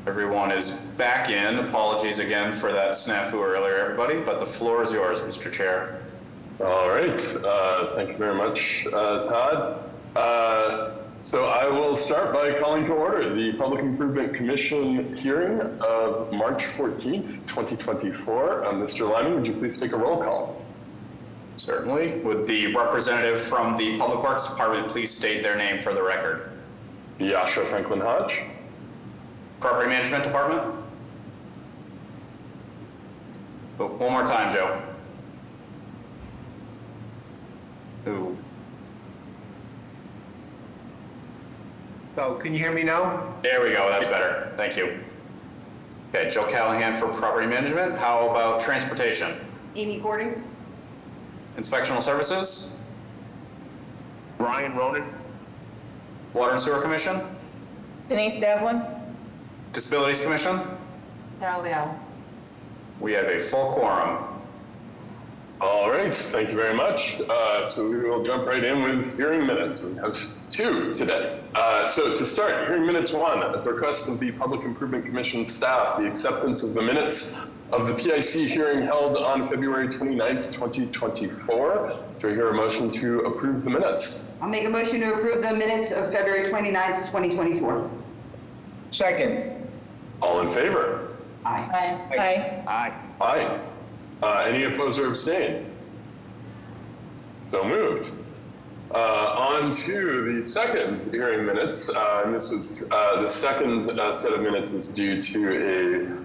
Everyone is back in. Apologies again for that snafu earlier, everybody, but the floor is yours, Mr. Chair. All right. Thank you very much, Todd. So I will start by calling to order the Public Improvement Commission hearing of March 14th, 2024. Mr. Lyman, would you please take a roll call? Certainly. Would the representative from the Public Works Department please state their name for the record? Yasha Franklin Hodge. Property Management Department? Oh, one more time, Joe. Ooh. So can you hear me now? There we go, that's better. Thank you. Okay, Joe Callahan for Property Management. How about Transportation? Amy Gordon. Inspectional Services? Brian Ronan. Water and Sewer Commission? Denise Devlin. Disabilities Commission? Darrell Leal. We have a full quorum. All right, thank you very much. So we will jump right in with hearing minutes. We have two today. So to start, hearing minutes 1, at the request of the Public Improvement Commission staff, the acceptance of the minutes of the PIC hearing held on February 29th, 2024. Do I hear a motion to approve the minutes? I'll make a motion to approve the minutes of February 29th, 2024. Second. All in favor? Aye. Aye. Aye. Aye. Any opposed or abstain? So moved. On to the second hearing minutes, and this was the second set of minutes is due to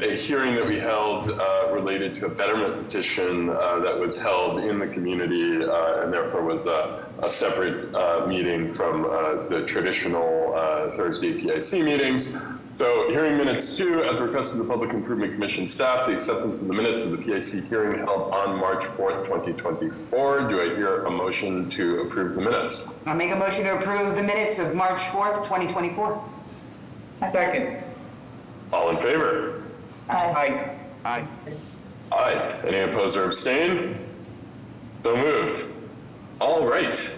a hearing that we held related to a betterment petition that was held in the community and therefore was a separate meeting from the traditional Thursday PIC meetings. So hearing minutes 2, at the request of the Public Improvement Commission staff, the acceptance of the minutes of the PIC hearing held on March 4th, 2024. Do I hear a motion to approve the minutes? I'll make a motion to approve the minutes of March 4th, 2024. Second. All in favor? Aye. Aye. Aye. Any opposed or abstain? So moved. All right.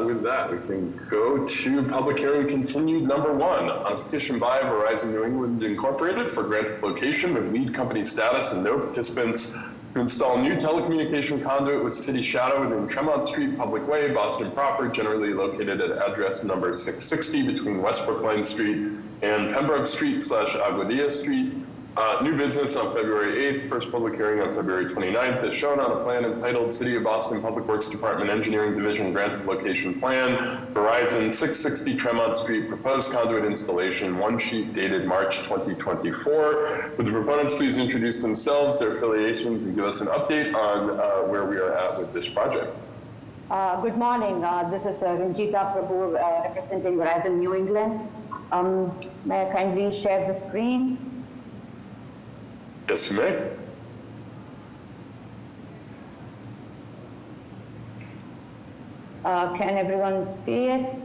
With that, we can go to public hearing continued number 1 on a petition by Verizon New England Incorporated for granted location with lead company status and no participants to install new telecommunication conduit with city shadow within Tremont Street Public Way, Boston proper, generally located at address number 660 between West Brookline Street and Pembroke Street / Aguadilla Street. New business on February 8th, first public hearing on February 29th, as shown on a plan entitled City of Boston Public Works Department Engineering Division Granted Location Plan, Verizon 660 Tremont Street, proposed conduit installation, 1 sheet dated March 2024. Would the proponents please introduce themselves, their affiliations, and give us an update on where we are at with this project? Good morning. This is Ranjita Prabhu representing Verizon New England. May I kindly share the screen? Yes, you may. Can everyone see it?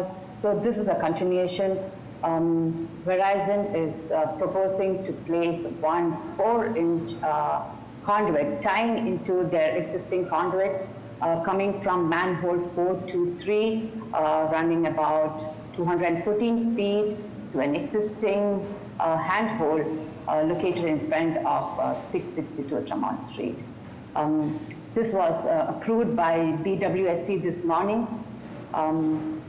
So this is a continuation. Verizon is proposing to place 1 4-inch conduit tying into their existing conduit coming from manhole 423, running about 214 feet to an existing handhole located in front of 662 Tremont Street. This was approved by BWSC this morning, and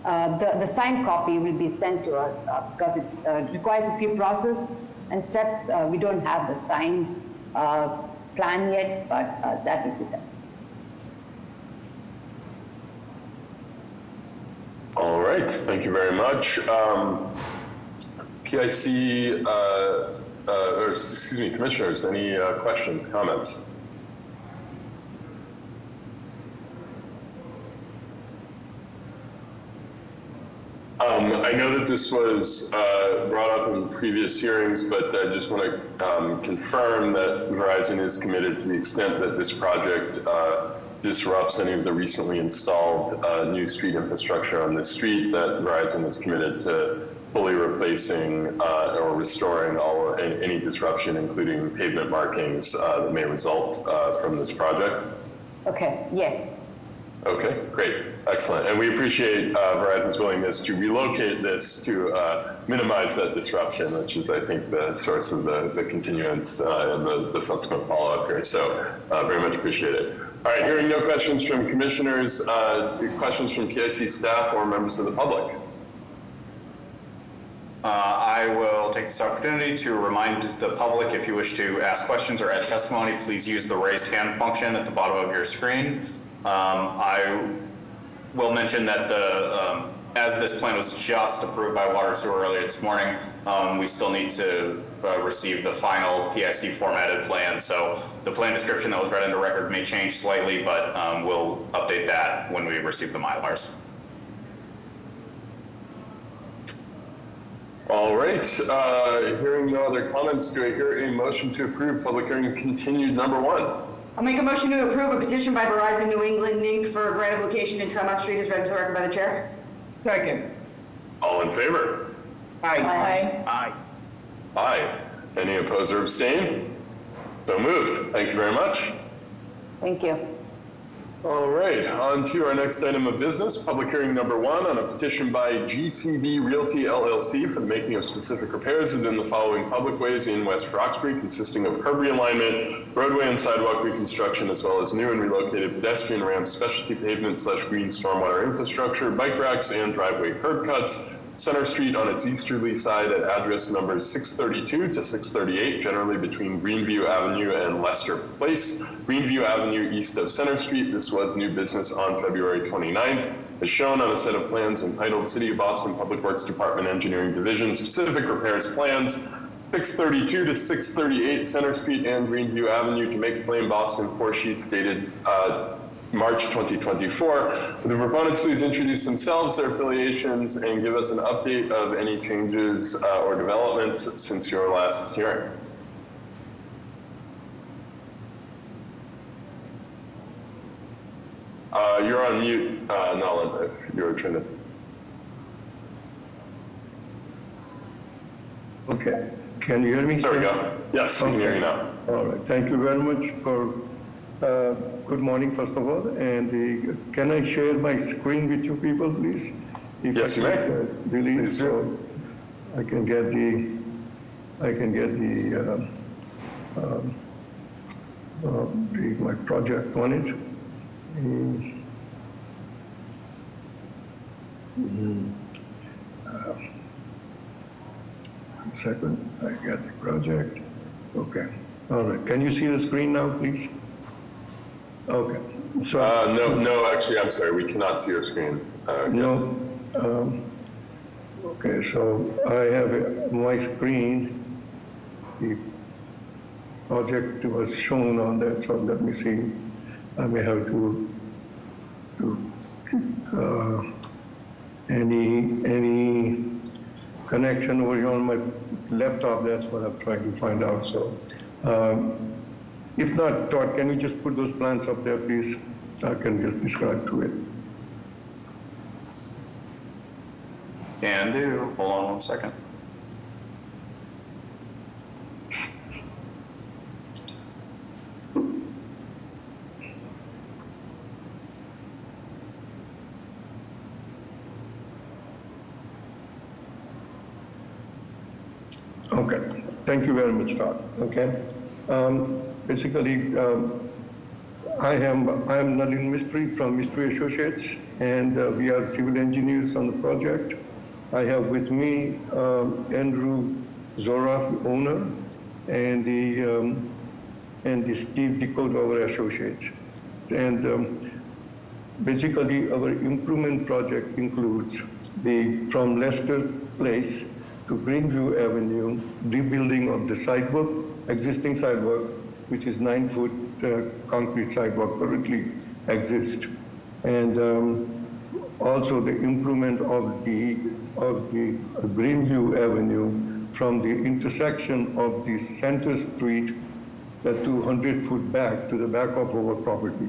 the signed copy will be sent to us because it requires a few process and steps. We don't have the signed plan yet, but that will be done. All right, thank you very much. PIC, or excuse me, commissioners, any questions, comments? I know that this was brought up in previous hearings, but I just want to confirm that Verizon is committed to the extent that this project disrupts any of the recently installed new street infrastructure on this street, that Verizon is committed to fully replacing or restoring any disruption, including pavement markings that may result from this project. Okay, yes. Okay, great, excellent. And we appreciate Verizon's willingness to relocate this to minimize that disruption, which is, I think, the source of the continuance and the subsequent follow-up here. So very much appreciate it. All right, hearing no questions from commissioners, questions from PIC staff or members of the public? I will take this opportunity to remind the public, if you wish to ask questions or add testimony, please use the raised hand function at the bottom of your screen. I will mention that as this plan was just approved by Water and Sewer earlier this morning, we still need to receive the final PIC formatted plan. So the plan description that was read into record may change slightly, but we'll update that when we receive the Mylars. All right, hearing no other comments, do I hear a motion to approve public hearing continued number 1? I'll make a motion to approve a petition by Verizon New England Inc. for a grant of location in Tremont Street as read into the record by the chair. Second. All in favor? Aye. Aye. Any opposed or abstain? So moved. Thank you very much. Thank you. All right, on to our next item of business, public hearing number 1 on a petition by GCB Realty LLC for the making of specific repairs within the following public ways in West Roxbury, consisting of curb realignment, roadway and sidewalk reconstruction, as well as new and relocated pedestrian ramps, specialty pavement / green stormwater infrastructure, bike racks, and driveway curb cuts. Center Street on its easterly side at address numbers 632 to 638, generally between Greenview Avenue and Lester Place. Greenview Avenue east of Center Street. This was new business on February 29th. As shown on a set of plans entitled City of Boston Public Works Department Engineering Division Specific Repairs Plans, 632 to 638 Center Street and Greenview Avenue, Jamaica Plain, Boston, 4 sheets dated March 2024. Would the proponents please introduce themselves, their affiliations, and give us an update of any changes or developments since your last hearing? You're on mute, Nolan, if you're trying to. Okay, can you hear me? There we sir? go. Yes, we can hear you now. All right, thank you very much for, good morning, first of all, and can I share my screen with you people, please? If Yes, I you can, may. delete, Please so I can get my project on it. One second, I got the project. Okay, all right. Can you see the screen now, please? Okay, so. No, actually, I'm sorry, we cannot see your screen. No. Okay, so I have my screen. The project was shown on that, so let me see. I may have to any connection over here on my laptop. That's what I'm trying to find out. So, if not, Todd, can you just put those plans up there, please? I can just describe to it. Can do. Hold on 1 second. Okay, thank you very much, Todd. Okay, basically, I am Nalin Mistry from Mistry Associates, and we are civil engineers on the project. I have with me Andrew Zoroff, owner, and the Steve Decode, our associates. And basically, our improvement project includes from Lester Place to Greenview Avenue, rebuilding of the sidewalk, existing sidewalk, which is 9-foot concrete sidewalk currently exists, and also the improvement of the Greenview Avenue from the intersection of the Center Street to 100-foot back to the back of our property.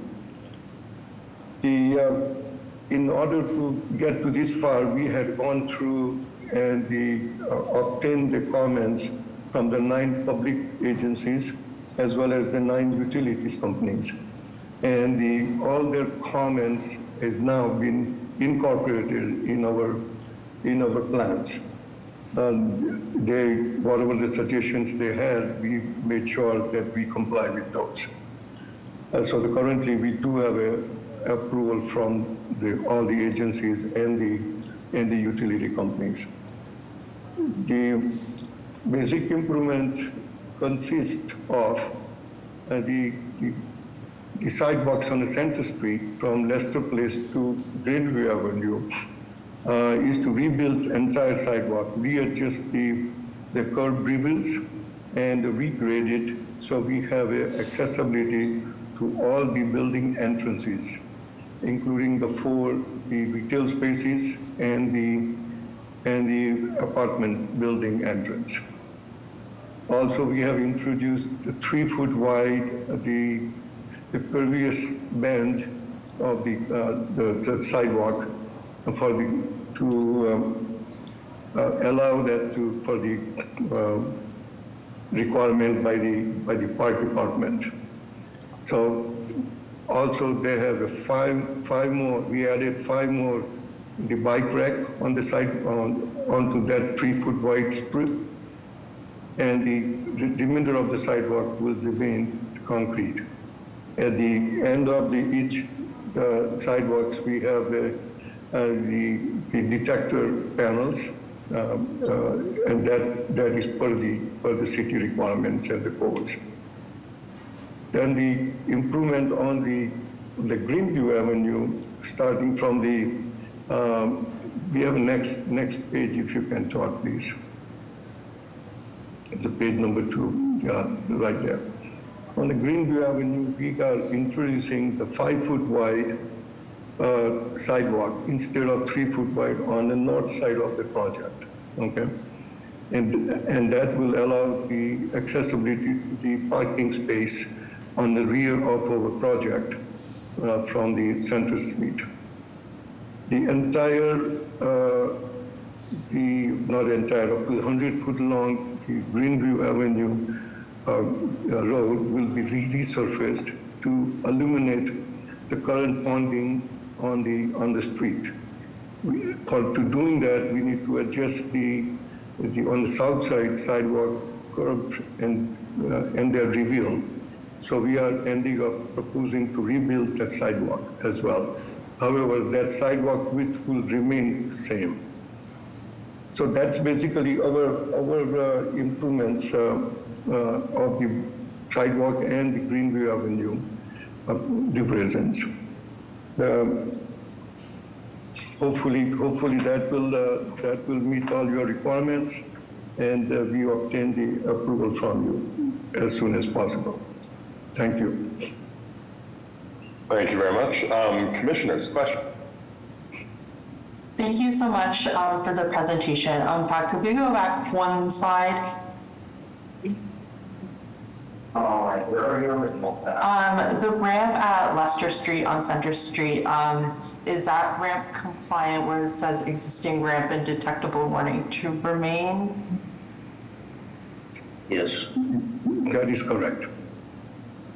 In order to get to this far, we had gone through and obtained the comments from the 9 public agencies as well as the 9 utilities companies. And all their comments has now been incorporated in our plans. Whatever the suggestions they had, we made sure that we comply with those. So currently we do have a approval from all the agencies and the utility companies. The basic improvement consists of the sidewalks on the Center Street from Lester Place to Greenview Avenue is to rebuild entire sidewalk, readjust the curb reveals and regrade it so we have accessibility to all the building entrances, including the retail spaces and the apartment building entrance. Also, we have introduced the 3-foot wide, the previous band of the sidewalk to allow that for the requirement by the park department. So also they have five more. We added 5 more the bike rack on the side onto that 3-foot wide strip, and the remainder of the sidewalk will remain concrete. At the end of each sidewalks, we have the detector panels, and that is per the city requirements and the codes. Then the improvement on the Greenview Avenue, starting from we have a next page, if you can talk, please. The page number 2, yeah, right there. On the Greenview Avenue, we are introducing the 5-foot wide sidewalk instead of 3-foot wide on the north side of the project, okay? And that will allow the accessibility to the parking space on the rear of our project from the Center Street. The entire, not entire, up to 100-foot long, the Greenview Avenue road will be resurfaced to illuminate the current ponding on the street. To doing that, we need to adjust on the south side sidewalk curbs and their reveal. So we are ending up proposing to rebuild that sidewalk as well. However, that sidewalk width will remain the same. So that's basically our improvements of the sidewalk and the Greenview Avenue represents. Hopefully that will meet all your requirements, and we obtain the approval from you as soon as possible. Thank you. Thank you very much. Commissioners, question? Thank you so much for the presentation. Pat, could we go back one slide? The ramp at Lester Street on Center Street, is that ramp compliant where it says existing ramp and detectable warning to remain? Yes, that is correct.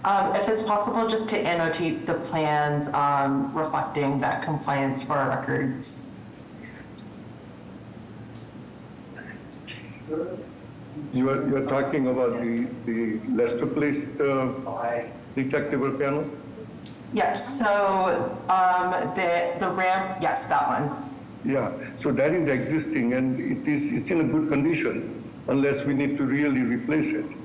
If it's possible, just to annotate the plans reflecting that compliance for our records. You're talking about the Lester Place detectable panel? Yep, so the ramp, yes, that one. Yeah, so that is existing, and it's in a good condition unless we need to really replace it.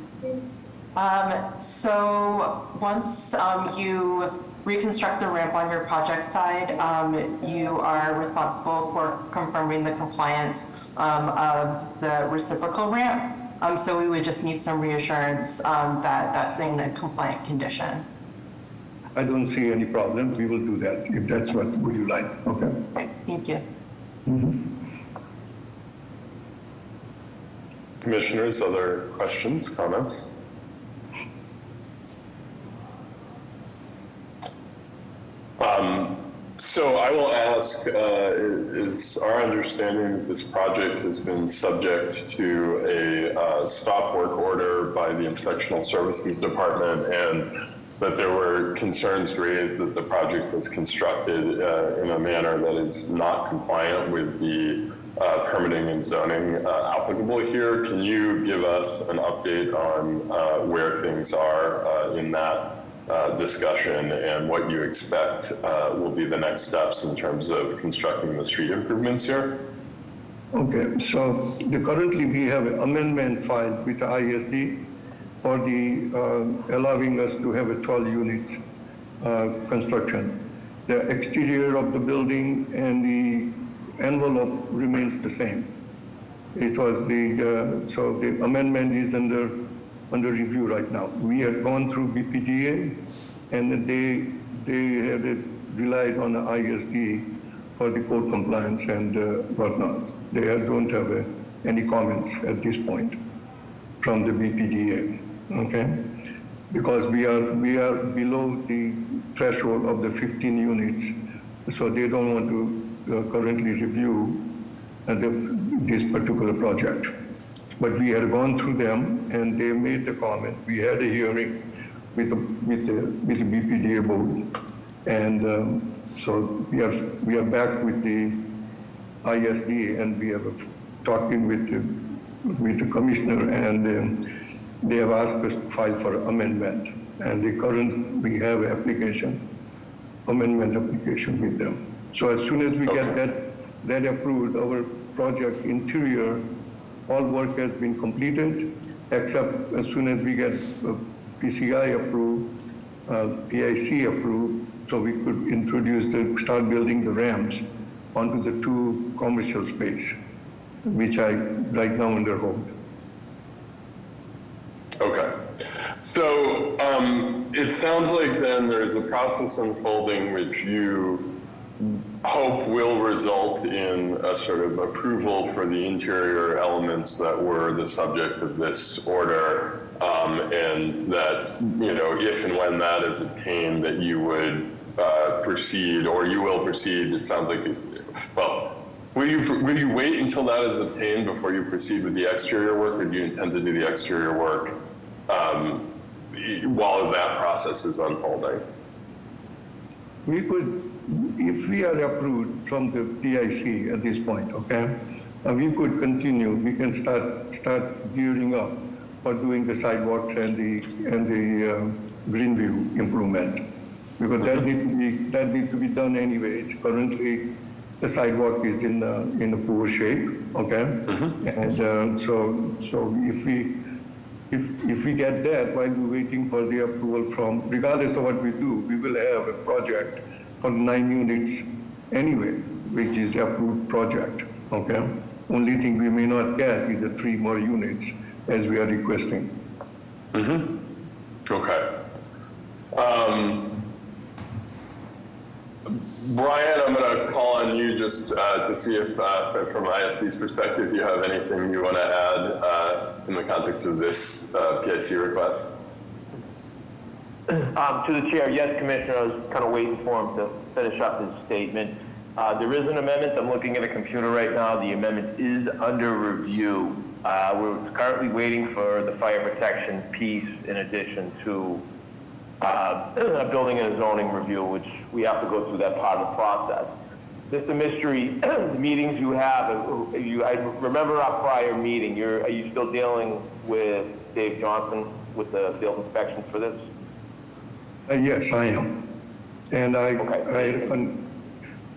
So once you reconstruct the ramp on your project side, you are responsible for confirming the compliance of the reciprocal ramp. So we would just need some reassurance that that's in a compliant condition. I don't see any problem. We will do that if that's what would you like. Okay. Right, thank you. Commissioners, other questions, comments? So I will ask, is our understanding that this project has been subject to a stop work order by the Inspectional Services Department, and that there were concerns raised that the project was constructed in a manner that is not compliant with the permitting and zoning applicable here. Can you give us an update on where things are in that discussion and what you expect will be the next steps in terms of constructing the street improvements here? Okay, so currently we have an amendment filed with the ISD for the allowing us to have a 12 units construction. The exterior of the building and the envelope remains the same. It was so the amendment is under review right now. We had gone through BPDA and they had relied on the ISD for the code compliance and whatnot. They don't have any comments at this point from the BPDA, okay? Because we are below the threshold of the 15 units, so they don't want to currently review this particular project. But we had gone through them and they made the comment. We had a hearing with the BPDA board. And so we are back with the ISD and we are talking with the commissioner and they have asked us to file for amendment. And we have amendment application with them. So as soon as we get that approved, our project interior, all work has been completed, except as soon as we get PCI approved, PIC approved, so we could start building the ramps onto the 2 commercial space, which I right now under hold. Okay. So it sounds like then there's a process unfolding which you hope will result in a sort of approval for the interior elements that were the subject of this order, and that, if and when that is obtained, that you would proceed, or you will proceed. It sounds like, will you wait until that is obtained before you proceed with the exterior work, or do you intend to do the exterior work while that process is unfolding? We could, if we are approved from the PIC at this point, okay, we could continue. We can start gearing up for doing the sidewalks and the Greenview improvement, because that need to be done anyways. Currently, the sidewalk is in a poor shape, okay, and so if we get that while we're waiting for the approval from, regardless of what we do, we will have a project for 9 units anyway, which is the approved project, okay? Only thing we may not get is the 3 more units as we are requesting. Okay. Brian, I'm going to call on you just to see if, from ISD's perspective, you have anything you want to add in the context of this PIC request. To the chair, yes, Commissioner, I was kind of waiting for him to finish up his statement. There is an amendment. I'm looking at a computer right now. The amendment is under review. We're currently waiting for the fire protection piece in addition to a building and a zoning review, which we have to go through that part of the process. Mr. Mystery, the meetings you have, I remember our prior meeting. Are you still dealing with Dave Johnson with the field inspections for this? Yes, I am. And I Okay.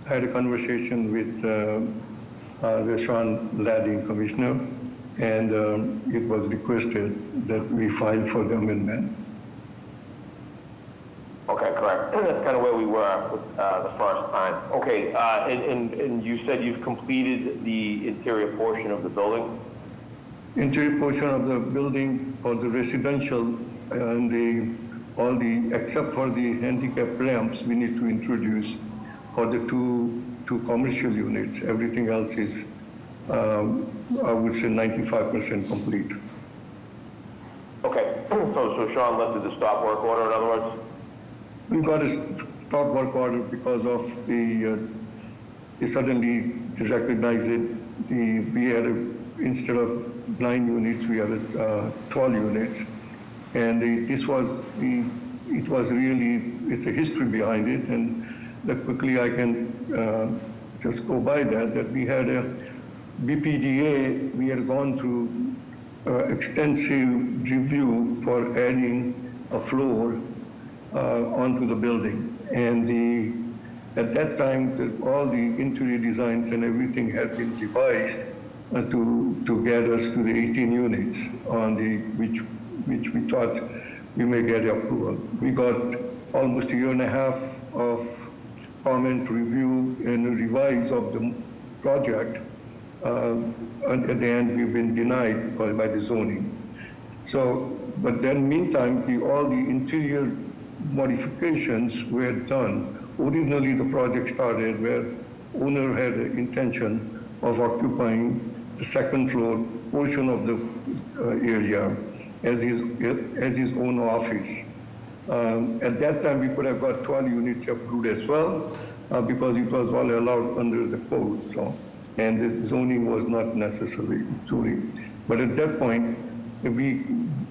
had a conversation with the Sean Ladding Commissioner, and it was requested that we file for the amendment. Okay, correct. That's kind of where we were with the first time. Okay, and you said you've completed the interior portion of the building? Interior portion of the building for the residential and except for the handicap ramps, we need to introduce for the two commercial units. Everything else is, I would say, 95% complete. Okay, so Sean lifted the stop work order, in other words? We got a stop work order because of suddenly they recognized it. We had instead of 9 units, we had 12 units. And this was the it was really, it's a history behind it, and that quickly I can just go by that we had a BPDA, we had gone through extensive review for adding a floor onto the building. And at that time, all the interior designs and everything had been devised to get us to the 18 units on which we thought we may get approval. We got almost a year and a half of comment, review, and revise of the project. And at the end, we've been denied by the zoning. So, but then meantime, all the interior modifications were done. Originally, the project started where owner had an intention of occupying the second floor portion of the area as his own office. At that time, we could have got 12 units approved as well because it was all allowed under the code. So, and the zoning was not necessary zoning. But at that point,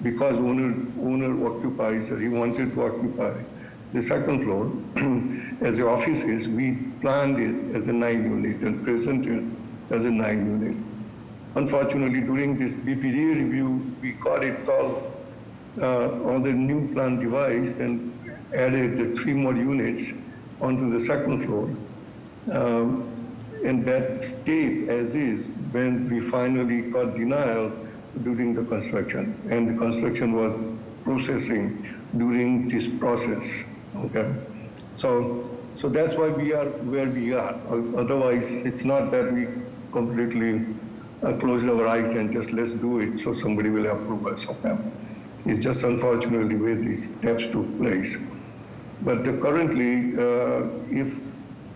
because owner occupies, he wanted to occupy the second floor as the offices, we planned it as a 9-unit and presented as a 9-unit. Unfortunately, during this BPD review, we got it all on the new plan devised and added the 3 more units onto the second floor. And that stayed as is when we finally got denial during the construction. And the construction was processing during this process, okay? So that's why we are where we are. Otherwise, it's not that we completely close our eyes and just let's do it so somebody will approve us, okay? It's just unfortunately where these steps took place. But currently, if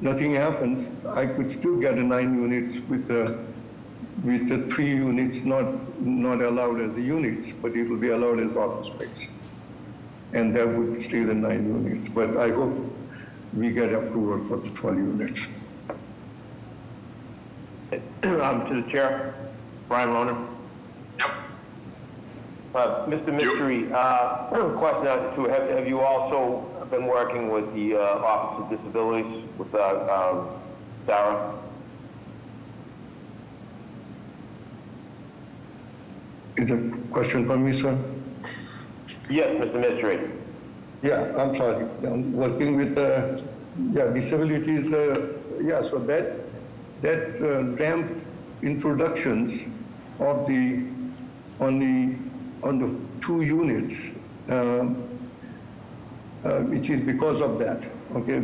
nothing happens, I could still get a 9 units with the 3 units not allowed as the units, but it will be allowed as office space. And that would stay the 9 units. But I hope we get approval for the 12 units. To the chair, Brian Roner. Yep. Mr. Mystery, question too, have you also been working with the Office of Disabilities with Sarah? Is a question for me, sir? Yes, Mr. Mystery. Yeah, I'm sorry. I'm working with disabilities. Yeah, so that ramp introductions of on the 2 units, which is because of that, okay?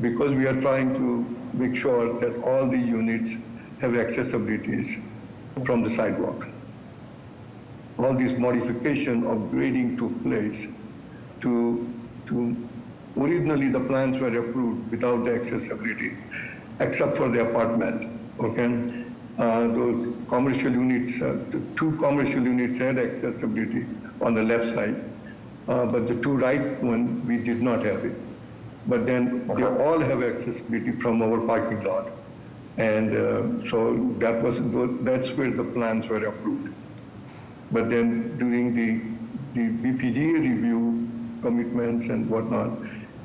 Because we are trying to make sure that all the units have accessibilities from the sidewalk. All this modification of grading took place to originally the plans were approved without the accessibility, except for the apartment, okay? Those commercial units, the 2 commercial units had accessibility on the left side, but the 2 right one, we did not have it. But then they all have accessibility from our parking lot. And so that's where the plans were approved. But then during the BPDA review commitments and whatnot,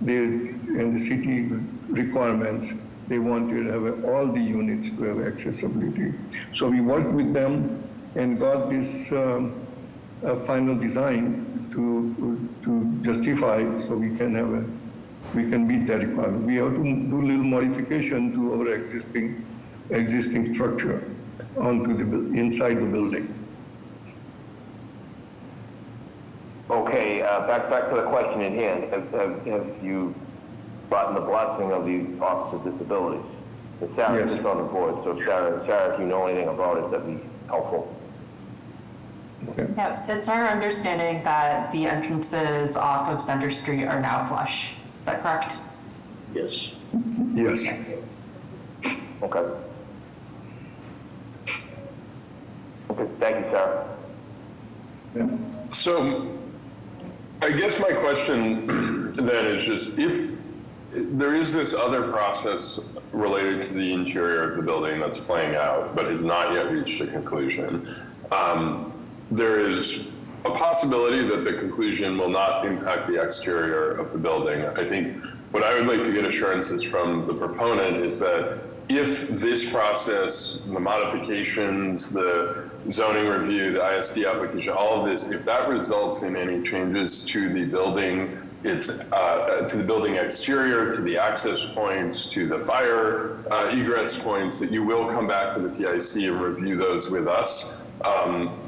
and the city requirements, they wanted to have all the units to have accessibility. So we worked with them and got this final design to justify so we can meet that requirement. We have to do a little modification to our existing structure onto inside the building. Okay, back to the question at hand. Have you gotten the blessing of the Office of Disabilities? And Sarah Yes. is on the board, so Sarah, if you know anything about it, that'd be helpful. Okay. Yeah, it's our understanding that the entrances off of Center Street are now flush. Is that correct? Yes. Okay. Okay, thank you, Sarah. Yeah. So I guess my question then is just if there is this other process related to the interior of the building that's playing out, but has not yet reached a conclusion. There is a possibility that the conclusion will not impact the exterior of the building. I think what I would like to get assurances from the proponent is that if this process, the modifications, the zoning review, the ISD application, all of this, if that results in any changes to the building, to the building exterior, to the access points, to the fire egress points, that you will come back to the PIC and review those with us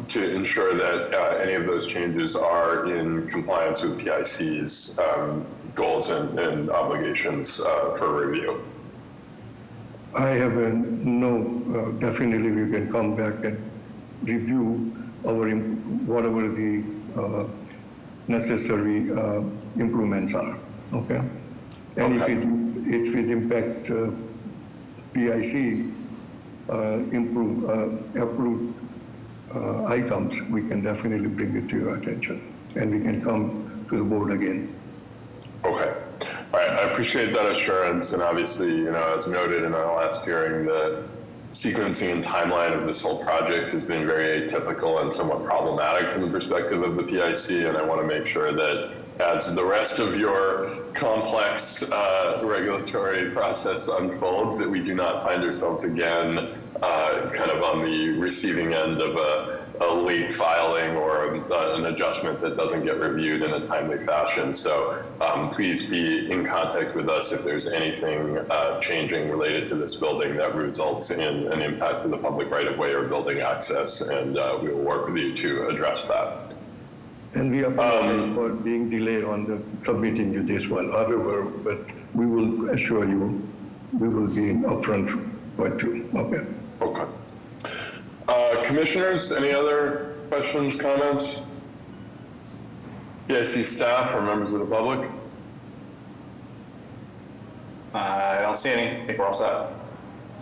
to ensure that any of those changes are in compliance with PIC's goals and obligations for review. I have definitely we can come back and review whatever the necessary improvements are, okay? And if it impact PIC approved items, we can definitely bring it to your attention, and we can come to the board again. Okay. All right. I appreciate that assurance. And obviously, as noted in our last hearing, the sequencing and timeline of this whole project has been very atypical and somewhat problematic from the perspective of the PIC. And I want to make sure that as the rest of your complex regulatory process unfolds, that we do not find ourselves again kind of on the receiving end of a late filing or an adjustment that doesn't get reviewed in a timely fashion. So please be in contact with us if there's anything changing related to this building that results in an impact to the public right-of-way or building access, and we will work with you to address that. And we apologize for being delayed on the submitting you this one. However, but we will assure you, we will be upfront for you. Okay. Okay. Commissioners, any other questions, comments? PIC staff or members of the public? I don't see any. I think we're all set.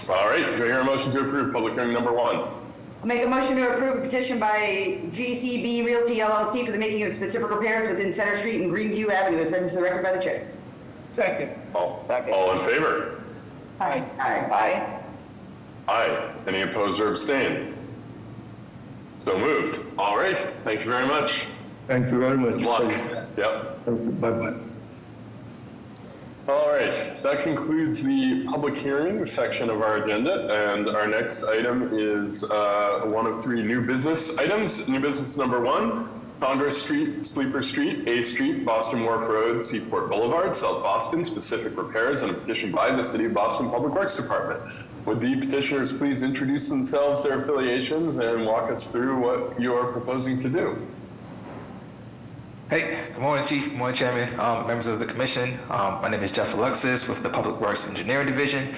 All right. Do I hear a motion to approve public hearing number 1? I'll make a motion to approve a petition by GCB Realty LLC for the making of specific repairs within Center Street and Greenview Avenue, as written to the record by the chair. Second. All in favor? Aye. Aye. Aye. Any opposed or abstain? So moved. All right. Thank you very much. Thank you very much. Good luck. Thank you. Yep. Bye-bye. All right, that concludes the public hearing section of our agenda, and our next item is one of 3 new business items. New business number 1, Congress Street, Sleeper Street, A Street, Boston Wharf Road, Seaport Boulevard, South Boston, specific repairs, and a petition by the City of Boston Public Works Department. Would the petitioners please introduce themselves, their affiliations, and walk us through what you are proposing to do? Hey, good morning, Chief. Good morning, Chairman, members of the Commission. My name is Jeff Alexis with the Public Works Engineering Division.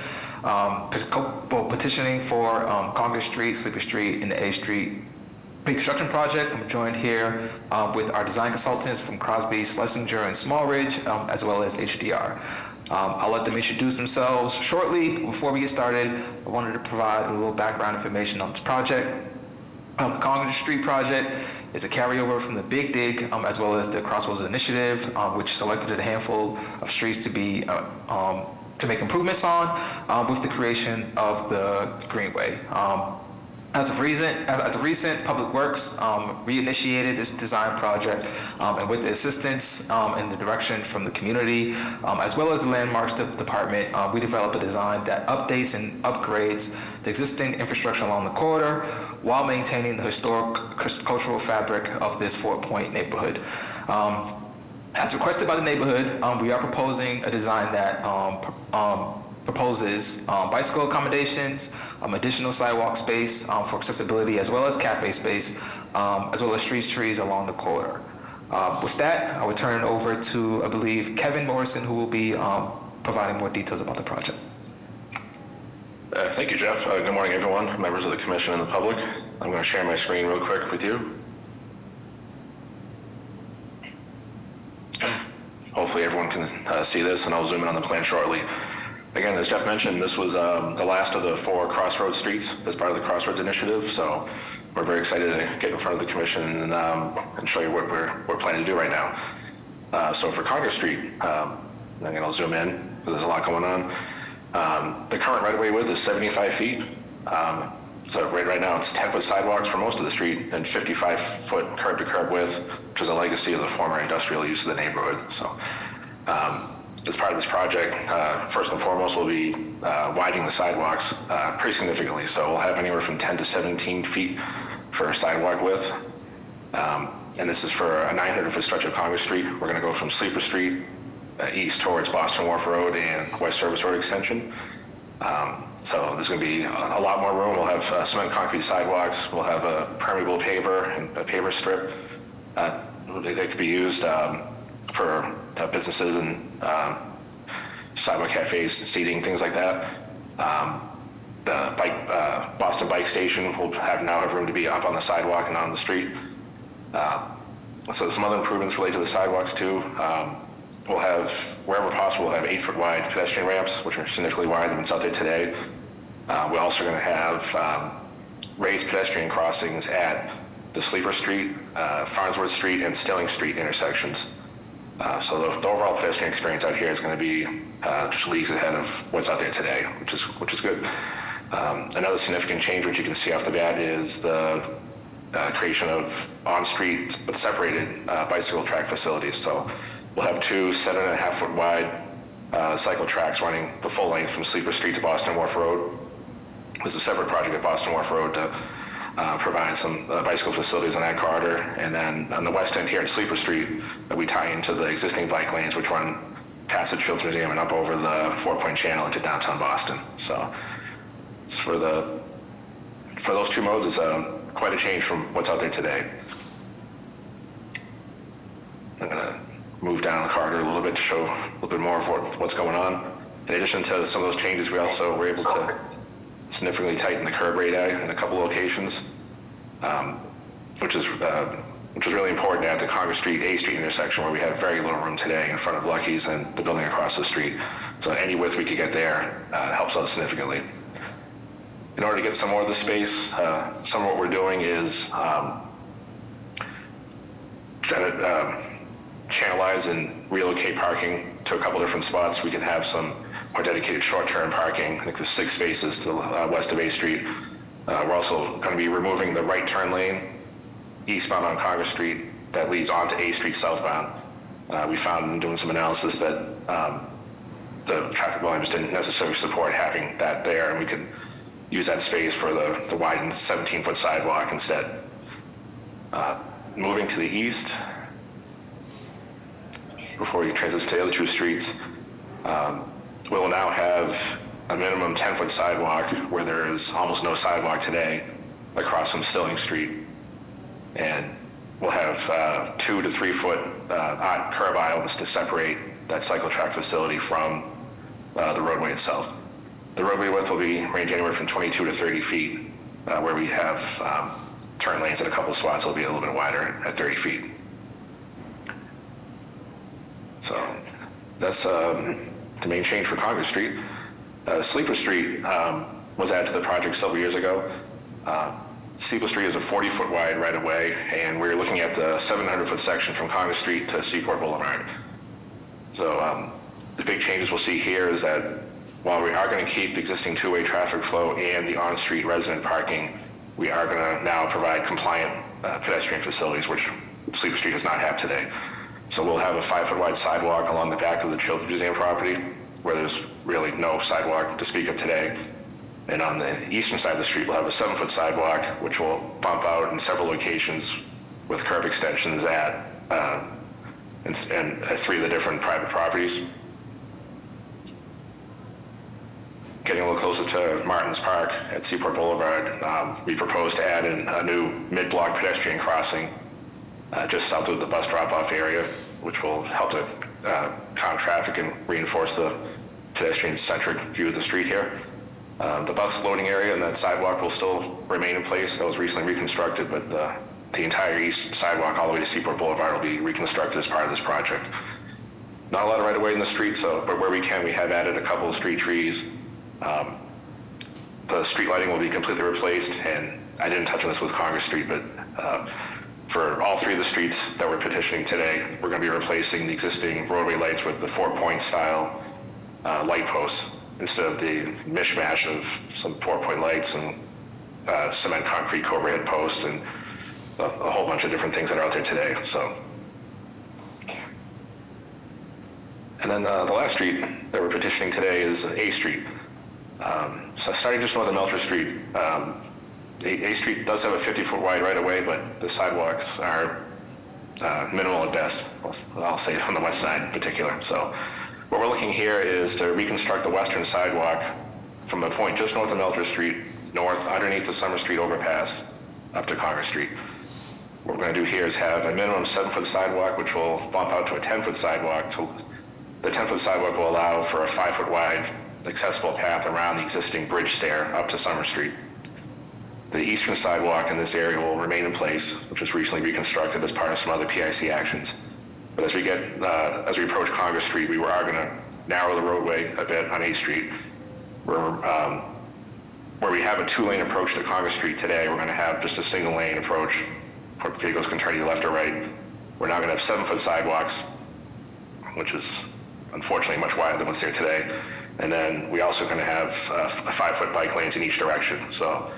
Petitioning for Congress Street, Sleeper Street, and the A Street reconstruction project. I'm joined here with our design consultants from Crosby, Schlesinger, and Smallridge, as well as HDR. I'll let them introduce themselves shortly. Before we get started, I wanted to provide a little background information on this project. The Congress Street project is a carryover from the Big Dig, as well as the Crossroads Initiative, which selected a handful of streets to be to make improvements on, with the creation of the Greenway. As of recent, Public Works reinitiated this design project, and with the assistance and the direction from the community, as well as the Landmarks Department, we developed a design that updates and upgrades the existing infrastructure along the corridor while maintaining the historic cultural fabric of this Fort Point neighborhood. As requested by the neighborhood, we are proposing a design that proposes bicycle accommodations, additional sidewalk space for accessibility, as well as cafe space, as well as street trees along the corridor. With that, I would turn it over to, I believe, Kevin Morrison, who will be providing more details about the project. Thank you, Jeff. Good morning, everyone, members of the Commission and the public. I'm going to share my screen real quick with you. Hopefully everyone can see this, and I'll zoom in on the plan shortly. Again, as Jeff mentioned, this was the last of the 4 Crossroads streets as part of the Crossroads Initiative, so we're very excited to get in front of the Commission and show you what we're planning to do right now. So for Congress Street, again, I'll zoom in because there's a lot going on. The current right-of-way width is 75 feet. So right now, it's 10-foot sidewalks for most of the street and 55-foot curb-to-curb width, which is a legacy of the former industrial use of the neighborhood. So as part of this project, first and foremost, we'll be widening the sidewalks pretty significantly. So we'll have anywhere from 10 to 17 feet for sidewalk width. And this is for a 900-foot stretch of Congress Street. We're going to go from Sleeper Street east towards Boston Wharf Road and West Service Road extension. So there's going to be a lot more room. We'll have cement concrete sidewalks. We'll have a permeable paver and a paver strip. They could be used for businesses and sidewalk cafes, seating, things like that. The Boston Bike Station will now have room to be up on the sidewalk and on the street. So some other improvements related to the sidewalks too. We'll have, wherever possible, we'll have 8-foot wide pedestrian ramps, which are significantly wider than what's out there today. We're also going to have raised pedestrian crossings at the Sleeper Street, Farnsworth Street, and Stilling Street intersections. So the overall pedestrian experience out here is going to be just leagues ahead of what's out there today, which is good. Another significant change, which you can see off the bat, is the creation of on-street but separated bicycle track facilities. So we'll have 2 7.5-foot wide cycle tracks running the full length from Sleeper Street to Boston Wharf Road. There's a separate project at Boston Wharf Road to provide some bicycle facilities on that corridor. And then on the west end here at Sleeper Street, we tie into the existing bike lanes, which run past the Children's Museum and up over the 4-Point Channel into downtown Boston. So for those 2 modes, it's quite a change from what's out there today. I'm going to move down the corridor a little bit to show a little bit more of what's going on. In addition to some of those changes, we also were able to significantly tighten the curb radii in a couple locations, which is really important at the Congress Street A Street intersection, where we have very little room today in front of Lucky's and the building across the street. So any width we could get there helps out significantly. In order to get some more of the space, some of what we're doing is channelize and relocate parking to a couple different spots. We can have some more dedicated short-term parking. I think there's 6 spaces to the west of A Street. We're also going to be removing the right turn lane eastbound on Congress Street that leads onto A Street southbound. We found in doing some analysis that the traffic volumes didn't necessarily support having that there, and we could use that space for the widened 17-foot sidewalk instead. Moving to the east, before we transition to the other 2 streets, we'll now have a minimum 10-foot sidewalk where there is almost no sidewalk today across from Stilling Street. And we'll have 2 to 3 foot curb islands to separate that cycle track facility from the roadway itself. The roadway width will range anywhere from 22 to 30 feet, where we have turn lanes at a couple of spots will be a little bit wider at 30 feet. So that's the main change for Congress Street. Sleeper Street was added to the project several years ago. Sleeper Street is a 40-foot wide right-of-way, and we're looking at the 700-foot section from Congress Street to Seaport Boulevard. So the big changes we'll see here is that while we are going to keep the existing 2-way traffic flow and the on-street resident parking, we are going to now provide compliant pedestrian facilities, which Sleeper Street does not have today. So we'll have a 5-foot wide sidewalk along the back of the Children's Museum property, where there's really no sidewalk to speak of today. And on the eastern side of the street, we'll have a 7-foot sidewalk, which will bump out in several locations with curb extensions at 3 of the different private properties. Getting a little closer to Martins Park at Seaport Boulevard, we propose to add in a new mid-block pedestrian crossing just south of the bus drop-off area, which will help to calm traffic and reinforce the pedestrian-centric view of the street here. The bus loading area and that sidewalk will still remain in place. That was recently reconstructed, but the entire east sidewalk all the way to Seaport Boulevard will be reconstructed as part of this project. Not a lot of right-of-way in the street, but where we can, we have added a couple of street trees. The street lighting will be completely replaced, and I didn't touch on this with Congress Street, but for all 3 of the streets that we're petitioning today, we're going to be replacing the existing roadway lights with the 4-point style light posts instead of the mishmash of some 4-point lights and cement concrete overhead post and a whole bunch of different things that are out there today. So, and then the last street that we're petitioning today is A Street. So starting just north of Melcher Street, A Street does have a 50-foot wide right-of-way, but the sidewalks are minimal at best. I'll say on the west side in particular. So what we're looking here is to reconstruct the western sidewalk from a point just north of Melcher Street, north underneath the Summer Street overpass, up to Congress Street. What we're going to do here is have a minimum 7-foot sidewalk, which will bump out to a 10-foot sidewalk. So the 10-foot sidewalk will allow for a 5-foot wide accessible path around the existing bridge stair up to Summer Street. The eastern sidewalk in this area will remain in place, which was recently reconstructed as part of some other PIC actions. But as we approach Congress Street, we are going to narrow the roadway a bit on A Street. Where we have a 2-lane approach to Congress Street today, we're going to have just a single lane approach where vehicles can turn either left or right. We're now going to have 7-foot sidewalks, which is unfortunately much wider than what's there today. And then we also going to have 5-foot bike lanes in each direction. So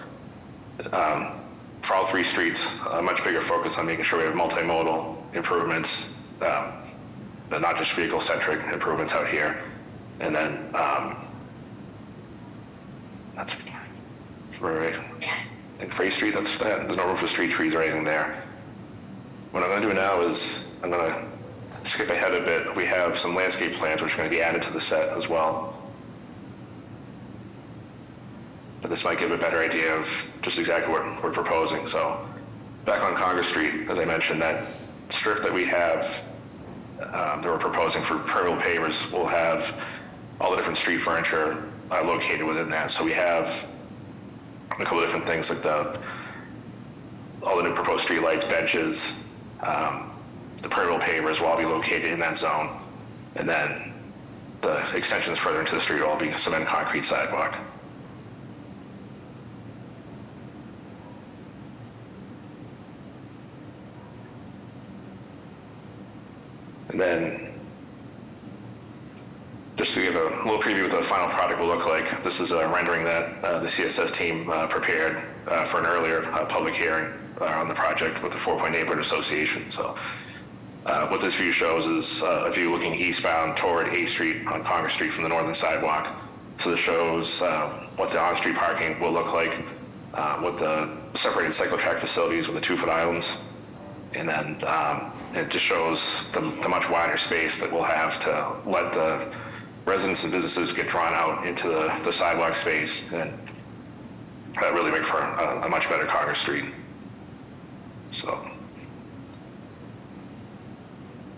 for all 3 streets, a much bigger focus on making sure we have multimodal improvements, not just vehicle-centric improvements out here. And then that's for A Street, that's that. There's no room for street trees or anything there. What I'm going to do now is I'm going to skip ahead a bit. We have some landscape plans which are going to be added to the set as well. But this might give a better idea of just exactly what we're proposing. So back on Congress Street, as I mentioned, that strip that we have that we're proposing for permeable pavers will have all the different street furniture located within that. So we have a couple of different things like all the new proposed street lights, benches, the permeable pavers will all be located in that zone. And then the extensions further into the street will all be cement concrete sidewalk. And then just to give a little preview of what the final product will look like, this is a rendering that the CSS team prepared for an earlier public hearing on the project with the 4 Point Neighborhood Association. So what this view shows is a view looking eastbound toward A Street on Congress Street from the northern sidewalk. So this shows what the on-street parking will look like, what the separated cycle track facilities with the 2-foot islands. And then it just shows the much wider space that we'll have to let the residents and businesses get drawn out into the sidewalk space and really make for a much better Congress Street. So,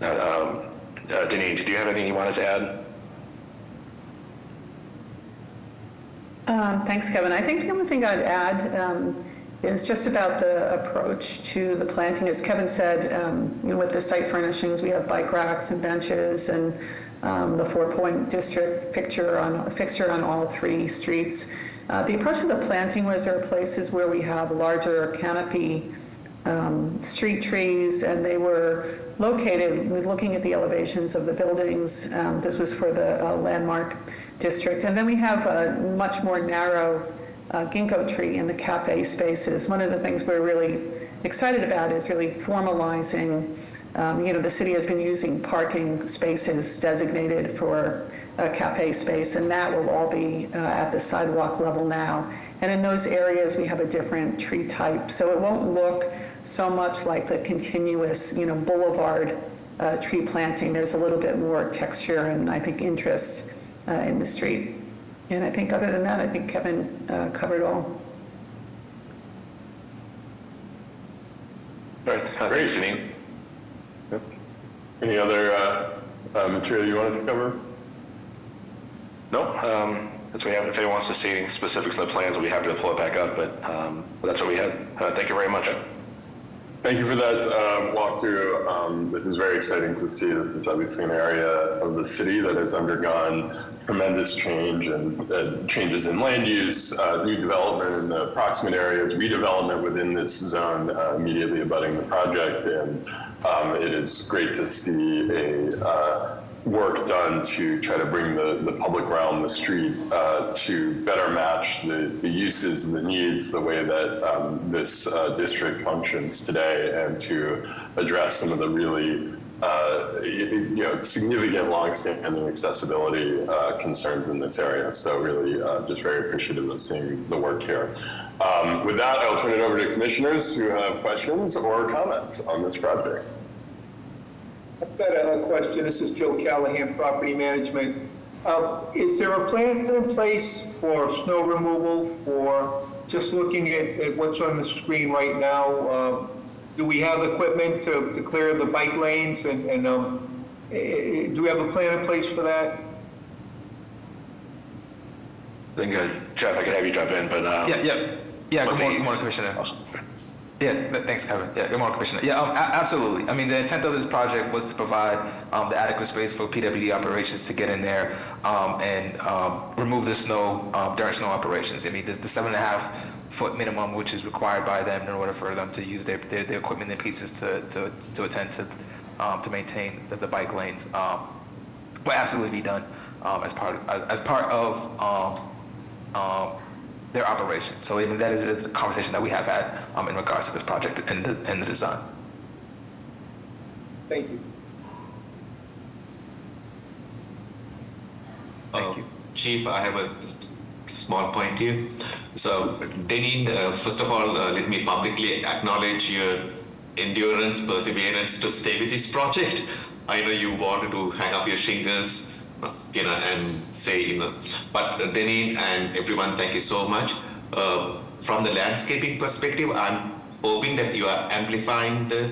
Denise, did you have anything you wanted to add? Thanks, Kevin. I think the only thing I'd add is just about the approach to the planting. As Kevin said, with the site furnishings, we have bike racks and benches and the 4 Point district fixture on all 3 streets. The approach to the planting was there are places where we have larger canopy street trees, and they were located looking at the elevations of the buildings. This was for the landmark district. And then we have a much more narrow ginkgo tree in the cafe spaces. One of the things we're really excited about is really formalizing, the city has been using parking spaces designated for a cafe space, and that will all be at the sidewalk level now. And in those areas, we have a different tree type. So it won't look so much like the continuous, boulevard tree planting. There's a little bit more texture and I think interest in the street. And I think other than that, I think Kevin covered all. All right, thanks, Janine. Yep. Any other material you wanted to cover? No, if anyone wants to see any specifics of the plans, we'll be happy to pull it back up, but that's what we had. Thank you very much. Thank you for that walkthrough. This is very exciting to see. This is obviously an area of the city that has undergone tremendous change and changes in land use, new development in the proximate areas, redevelopment within this zone immediately abutting the project. And it is great to see work done to try to bring the public realm, the street, to better match the uses, the needs, the way that this district functions today, and to address some of the really significant longstanding accessibility concerns in this area. So really just very appreciative of seeing the work here. With that, I'll turn it over to commissioners who have questions or comments on this project. I've got a question. This is Joe Callahan, Property Management. Is there a plan in place for snow removal for, just looking at what's on the screen right now, do we have equipment to clear the bike lanes and do we have a plan in place for that? I think, Jeff, I could have you jump in, but Good morning, Commissioner. Thanks, Kevin. Good morning, Commissioner. Absolutely. I mean, the intent of this project was to provide the adequate space for PWD operations to get in there and remove the snow during snow operations. I mean, there's the 7.5-foot minimum, which is required by them in order for them to use their equipment and pieces to attend to maintain the bike lanes. Will absolutely be done as part of their operation. So even that is a conversation that we have had in regards to this project and the design. Thank you. Thank you. Chief, I have a small point here. So, Deneen, first of all, let me publicly acknowledge your endurance, perseverance to stay with this project. I know you wanted to hang up your shingles, and say, but Deneen and everyone, thank you so much. From the landscaping perspective, I'm hoping that you are amplifying the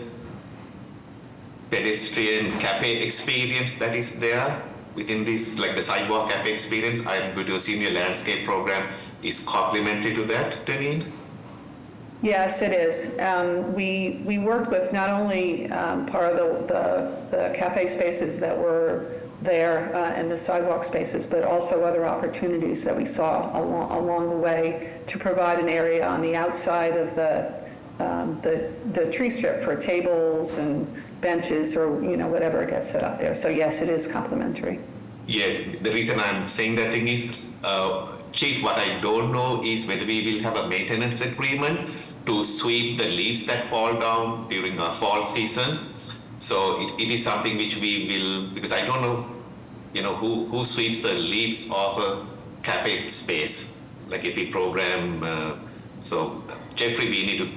pedestrian cafe experience that is there within this, like the sidewalk cafe experience. I'm going to assume your landscape program is complementary to that, Deneen? Yes, it is. We worked with not only part of the cafe spaces that were there and the sidewalk spaces, but also other opportunities that we saw along the way to provide an area on the outside of the tree strip for tables and benches or whatever gets set up there. So yes, it is complementary. Yes, the reason I'm saying that thing is, Chief, what I don't know is whether we will have a maintenance agreement to sweep the leaves that fall down during our fall season. So it is something which we will, because I don't know, who sweeps the leaves of a cafe space, like if we program. So Jeffrey, we need to,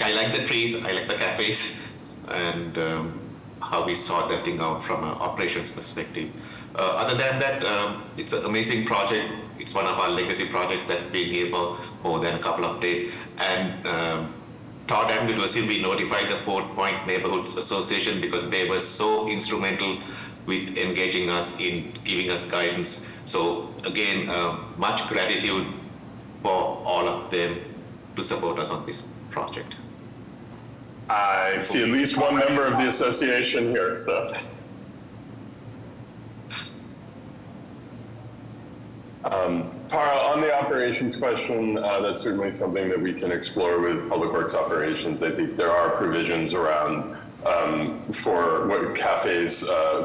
I like the trees, I like the cafes, and how we sort that thing out from an operations perspective. Other than that, it's an amazing project. It's one of our legacy projects that's been here for more than a couple of days. And Todd, I'm going to assume we notified the Fort Point Neighborhoods Association because they were so instrumental with engaging us in giving us guidance. So again, much gratitude for all of them to support us on this project. I see at least one member of the association here, so. Tara, on the operations question, that's certainly something that we can explore with Public Works Operations. I think there are provisions around for what cafes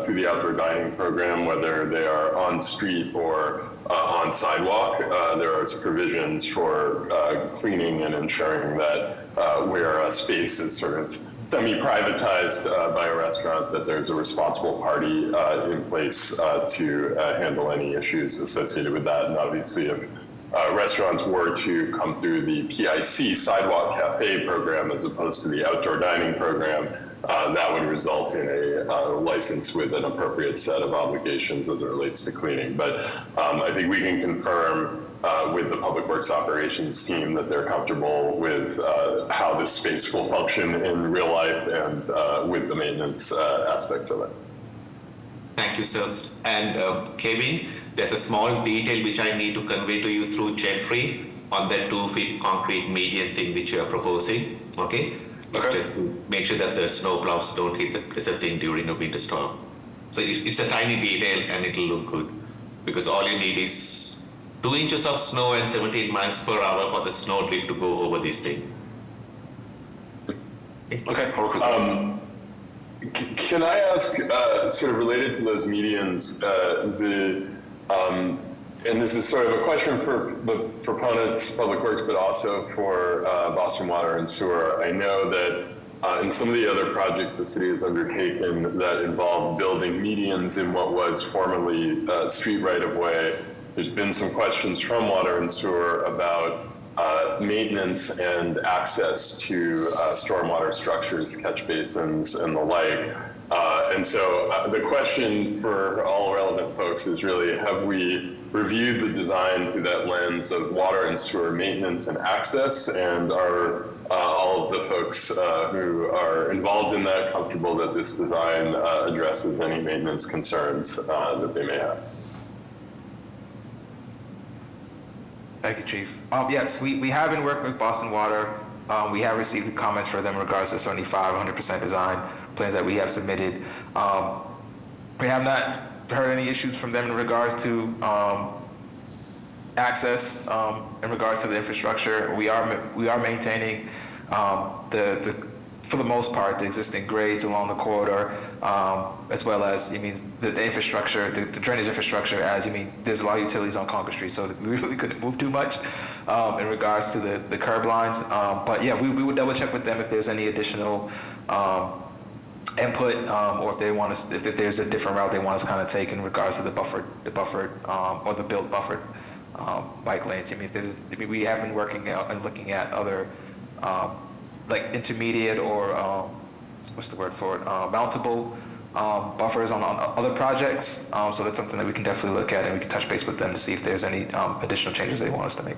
through the outdoor dining program, whether they are on street or on sidewalk. There are provisions for cleaning and ensuring that where a space is sort of semi-privatized by a restaurant, that there's a responsible party in place to handle any issues associated with that. And obviously, if restaurants were to come through the PIC Sidewalk Cafe program as opposed to the outdoor dining program, that would result in a license with an appropriate set of obligations as it relates to cleaning. But I think we can confirm with the Public Works Operations team that they're comfortable with how this space will function in real life and with the maintenance aspects of it. Thank you, sir. And Kevin, there's a small detail which I need to convey to you through Jeffrey on that 2-foot concrete median thing which you are proposing, okay? Just to make sure that the snow plows don't hit the blizzard thing during a winter storm. So it's a tiny detail and it'll look good because all you need is 2 inches of snow and 17 miles per hour for the snow drift to go over this thing. Okay, I'll work with that. Can I ask, sort of related to those medians, and this is sort of a question for the proponents, Public Works, but also for Boston Water and Sewer. I know that in some of the other projects the city has undertaken that involved building medians in what was formerly street right-of-way, there's been some questions from Water and Sewer about maintenance and access to stormwater structures, catch basins, and the like. And so the question for all relevant folks is really, have we reviewed the design through that lens of water and sewer maintenance and access? And are all of the folks who are involved in that comfortable that this design addresses any maintenance concerns that they may have? Thank you, Chief. Yes, we have been working with Boston Water. We have received the comments for them in regards to 75, 100% design plans that we have submitted. We have not heard any issues from them in regards to access, in regards to the infrastructure. We are maintaining for the most part, the existing grades along the corridor, as well as, the infrastructure, the drainage infrastructure, there's a lot of utilities on Congress Street, so we really couldn't move too much in regards to the curb lines. But yeah, we would double check with them if there's any additional input, or if there's a different route they want us to kind of take in regards to the buffered or the built buffered bike lanes. We have been working out and looking at other like intermediate or what's the word for it? Mountable buffers on other projects. So that's something that we can definitely look at, and we can touch base with them to see if there's any additional changes they want us to make.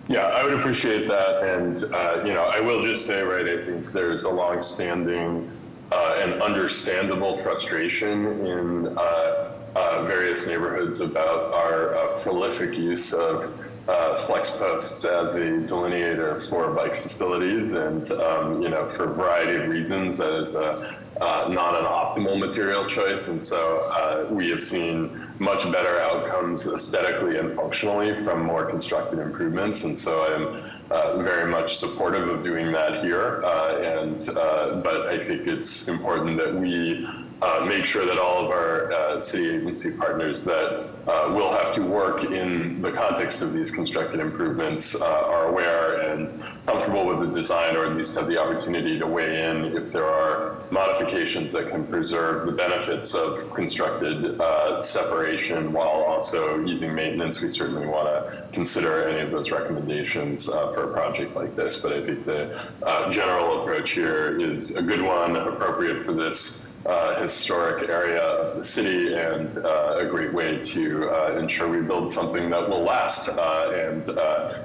Yeah, I would appreciate that. And, I will just say, right, I think there's a longstanding and understandable frustration in various neighborhoods about our prolific use of flex posts as a delineator for bike facilities, and for a variety of reasons that is not an optimal material choice. And so we have seen much better outcomes aesthetically and functionally from more constructed improvements. And so I'm very much supportive of doing that here. But I think it's important that we make sure that all of our city agency partners that will have to work in the context of these constructed improvements are aware and comfortable with the design, or at least have the opportunity to weigh in if there are modifications that can preserve the benefits of constructed separation while also using maintenance. We certainly want to consider any of those recommendations for a project like this. But I think the general approach here is a good one, appropriate for this historic area of the city, and a great way to ensure we build something that will last and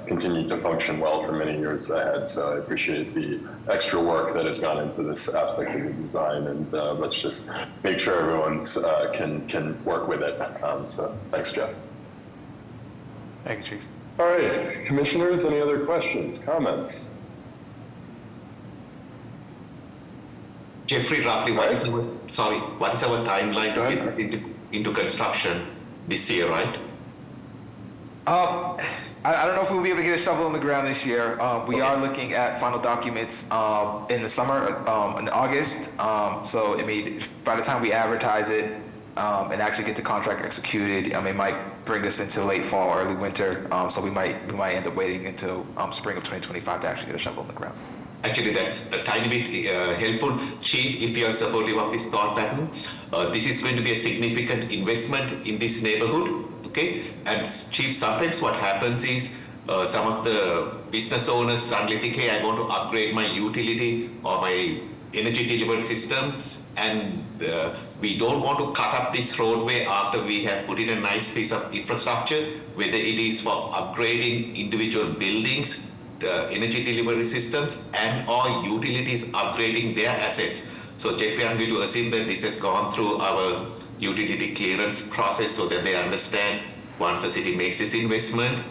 continue to function well for many years ahead. So I appreciate the extra work that has gone into this aspect of the design, and let's just make sure everyone's can work with it. So thanks, Jeff. Thank you, Chief. All right, commissioners, any other questions, comments? Jeffrey, roughly, what is our timeline to get this into construction this year, right? I don't know if we'll be able to get a shovel in the ground this year. We are looking at final documents in the summer, in August. So, by the time we advertise it and actually get the contract executed, it might bring us into late fall, early winter. So we might end up waiting until spring of 2025 to actually get a shovel in the ground. Actually, that's a tiny bit helpful. Chief, if you are supportive of this thought pattern, this is going to be a significant investment in this neighborhood, okay? And Chief, sometimes what happens is some of the business owners suddenly think, hey, I want to upgrade my utility or my energy delivery system, and we don't want to cut up this roadway after we have put in a nice piece of infrastructure, whether it is for upgrading individual buildings, energy delivery systems, and or utilities upgrading their assets. So Jeffrey, I'm going to assume that this has gone through our utility clearance process so that they understand once the city makes this investment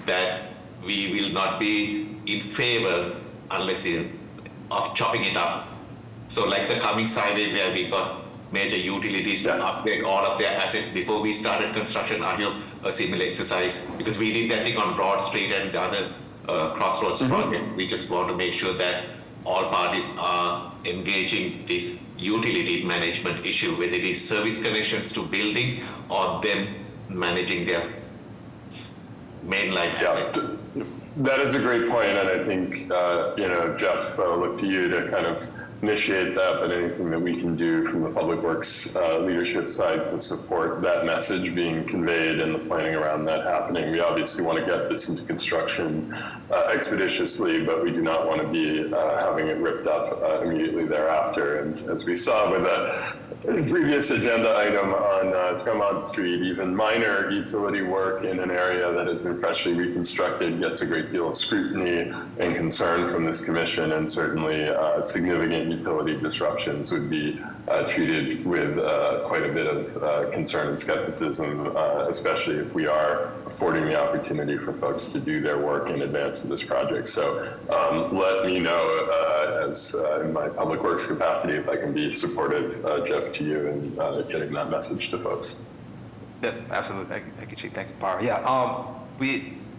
that we will not be in favor of chopping it up. So like the Cummings Highway, where we got major utilities to upgrade all of their assets before we started construction, I feel a similar exercise, because we did that thing on Broad Street and the other Crossroads project. We just want to make sure that all parties are engaging this utility management issue, whether it is service connections to buildings or them managing their mainline assets. That is a great point, and I think, Jeff, I'll look to you to kind of initiate that, but anything that we can do from the Public Works leadership side to support that message being conveyed and the planning around that happening. We obviously want to get this into construction expeditiously, but we do not want to be having it ripped up immediately thereafter. And as we saw with the previous agenda item on Tremont Street, even minor utility work in an area that has been freshly reconstructed gets a great deal of scrutiny and concern from this commission, and certainly significant utility disruptions would be treated with quite a bit of concern and skepticism, especially if we are affording the opportunity for folks to do their work in advance of this project. So let me know as in my Public Works capacity if I can be supportive, Jeff, to you in getting that message to folks. Yep, absolutely. Thank you, Chief. Thank you, Par. Yeah,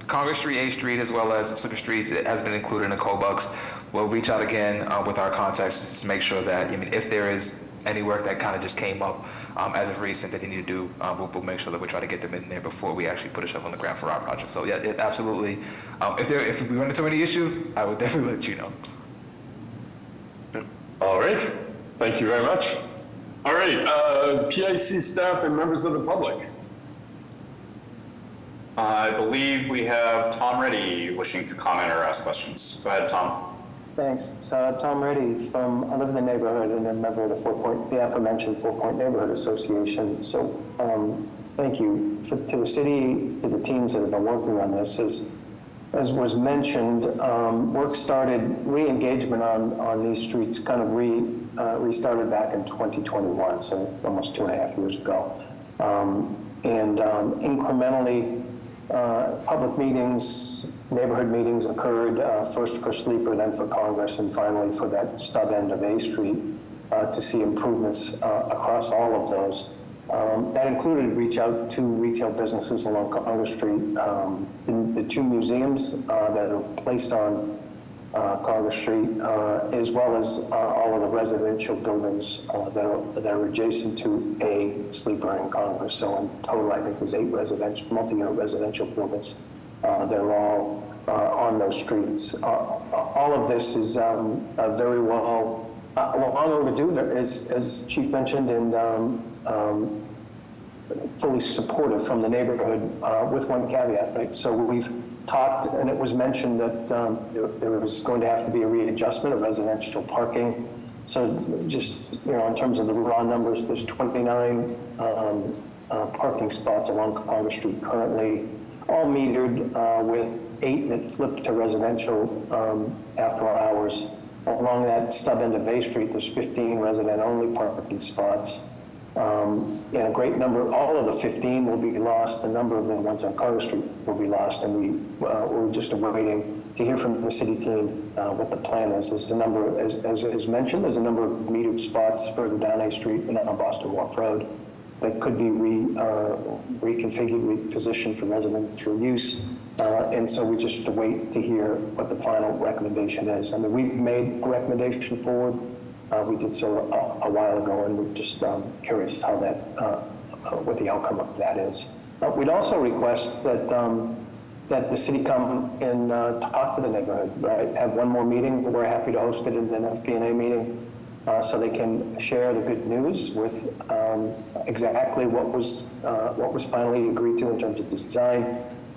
Congress Street, A Street, as well as Slippery Street has been included in the COBUCs. We'll reach out again with our contacts to make sure that, if there is any work that kind of just came up as of recent that they need to do, we'll make sure that we try to get them in there before we actually put a shovel on the ground for our project. So yeah, it's absolutely. If we run into any issues, I would definitely let you know. All right. Thank you very much. All right. PIC staff and members of the public. I believe we have Tom Reddy wishing to comment or ask questions. Go ahead, Tom. Thanks. Tom Reddy I live in the neighborhood and a member of the aforementioned 4 Point Neighborhood Association. So thank you to the city, to the teams that have been working on this. As was mentioned, work started, re-engagement on these streets kind of restarted back in 2021, so almost 2.5 years ago. Incrementally, public meetings, neighborhood meetings occurred, first for Sleeper, then for Congress, and finally for that stub end of A Street to see improvements across all of those. That included reach out to retail businesses along Congress Street, the 2 museums that are placed on Congress Street, as well as all of the residential buildings that are adjacent to A, Sleeper, and Congress. So in total, I think there's 8 multi-unit residential buildings that are all on those streets. All of this is very long overdue, as Chief mentioned, and fully supportive from the neighborhood, with one caveat, right? So we've talked, and it was mentioned that there was going to have to be a readjustment of residential parking. So just, in terms of the raw numbers, there's 29 parking spots along Congress Street currently, all metered, with 8 that flip to residential after hours. Along that stub end of A Street, there's 15 resident-only parking spots. And a great number, all of the 15 will be lost. A number of the ones on Congress Street will be lost, and we're just waiting to hear from the city team what the plan is. There's a number, as mentioned, there's a number of metered spots further down A Street and on Boston Wharf Road that could be reconfigured, repositioned for residential use. And so we just wait to hear what the final recommendation is. I mean, we've made a recommendation forward. We did so a while ago, and we're just curious how that, what the outcome of that is. We'd also request that that the city come and talk to the neighborhood, right? Have one more meeting. We're happy to host it in an FP&A meeting, so they can share the good news with exactly what was finally agreed to in terms of design,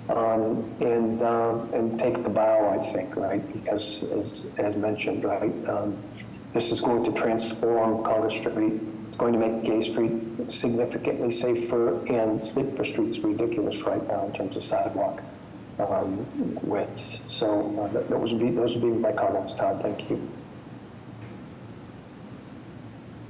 and take the bow, I think, right? Because as mentioned, right, this is going to transform Congress Street. It's going to make Gay Street significantly safer, and Sleeper Street's ridiculous right now in terms of sidewalk widths. So those would be my comments, Todd. Thank you.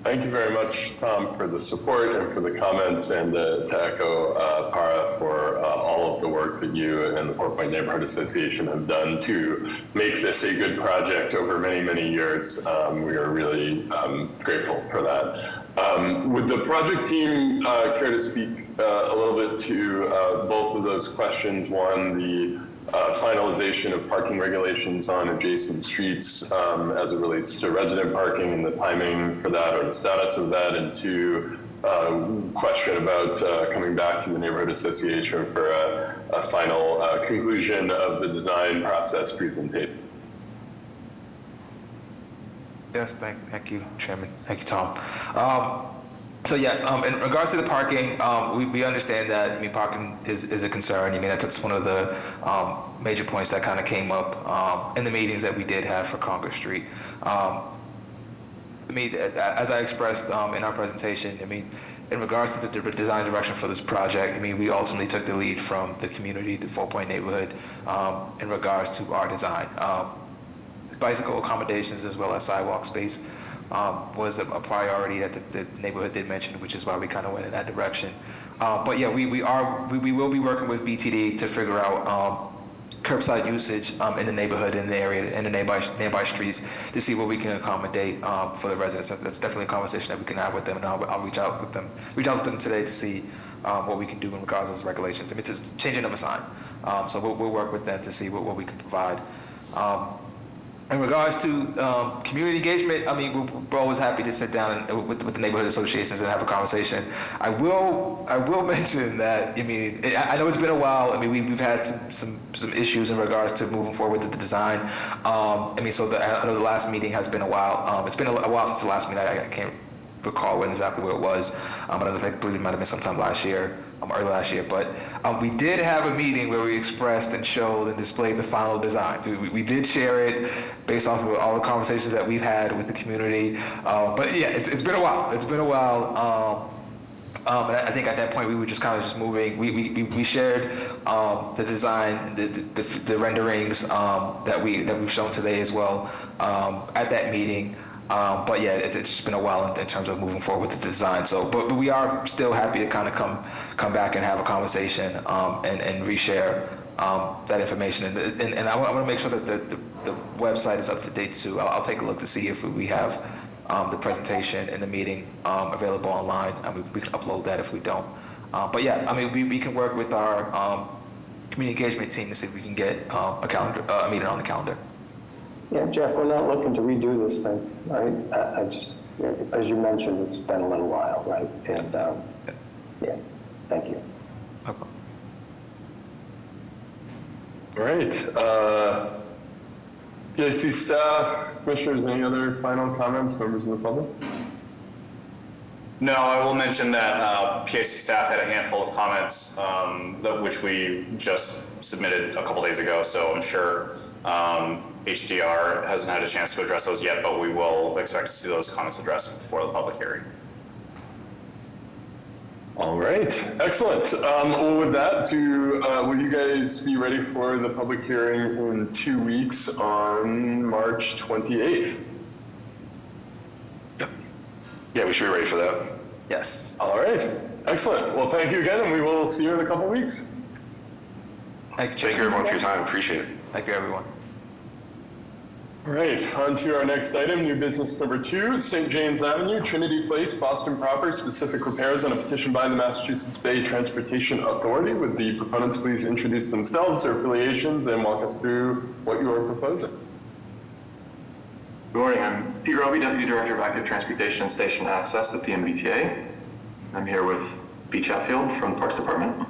Thank you very much, Tom, for the support and for the comments, and to echo Para for all of the work that you and the 4 Point Neighborhood Association have done to make this a good project over many, many years. We are really grateful for that. Would the project team care to speak a little bit to both of those questions? One, the finalization of parking regulations on adjacent streets as it relates to resident parking and the timing for that or the status of that, and two, question about coming back to the neighborhood association for a final conclusion of the design process presentation. Yes, thank you, Chairman. Thank you, Tom. So yes, in regards to the parking, we understand that, I mean, parking is a concern. I mean, that's one of the major points that kind of came up in the meetings that we did have for Congress Street. I mean, as I expressed in our presentation, I mean, in regards to the design direction for this project, I mean, we ultimately took the lead from the community, the 4 Point neighborhood, in regards to our design. Bicycle accommodations as well as sidewalk space was a priority that the neighborhood did mention, which is why we kind of went in that direction. But yeah, we will be working with BTD to figure out curbside usage in the neighborhood, in the area, in the nearby streets, to see what we can accommodate for the residents. That's definitely a conversation that we can have with them, and I'll reach out to them today to see what we can do in regards to those regulations. I mean, it's a changing of a sign, so we'll work with them to see what we can provide. In regards to community engagement, I mean, we're always happy to sit down with the neighborhood associations and have a conversation. I will mention that, I mean, I know it's been a while. I mean, we've had some issues in regards to moving forward with the design. I mean, so I know the last meeting has been a while. It's been a while since the last meeting. I can't recall exactly where it was, but I believe it might have been sometime last year. Early last year, but we did have a meeting where we expressed and showed and displayed the final design. We did share it based off of all the conversations that we've had with the community. But yeah, it's been a while. It's been a while. And I think at that point we were just kind of just moving. We shared the design, the renderings that we've shown today as well at that meeting. But yeah, it's just been a while in terms of moving forward with the design. So, but we are still happy to kind of come back and have a conversation and reshare that information. And I want to make sure that the website is up to date too. I'll take a look to see if we have the presentation and the meeting available online, and we can upload that if we don't. But yeah, I mean, we can work with our community engagement team to see if we can get a meeting on the calendar. Yeah, Jeff, we're not looking to redo this thing, right? I just, as you mentioned, it's been a little while, right? And yeah, thank you. Okay. All right. PIC staff, commissioners, any other final comments, members of the public? No, I will mention that PIC staff had a handful of comments which we just submitted a couple days ago, so I'm sure HDR hasn't had a chance to address those yet, but we will expect to see those comments addressed before the public hearing. All right, excellent. Well, with that, will you guys be ready for the public hearing in 2 weeks on March 28th? Yep. Yeah, we should be ready for that. Yes. All right, excellent. Well, thank you again, and we will see you in a couple weeks. Thank Thank you everyone for your time. Appreciate it. you, everyone. All right, on to our next item, new business number 2, St. James Avenue, Trinity Place, Boston proper, specific repairs on a petition by the Massachusetts Bay Transportation Authority. Would the proponents please introduce themselves, their affiliations, and walk us through what you are proposing? Good morning, I'm Pete Roby, Deputy Director of Active Transportation and Station Access at the MBTA. I'm here with Pete Chatfield from the Parks Department.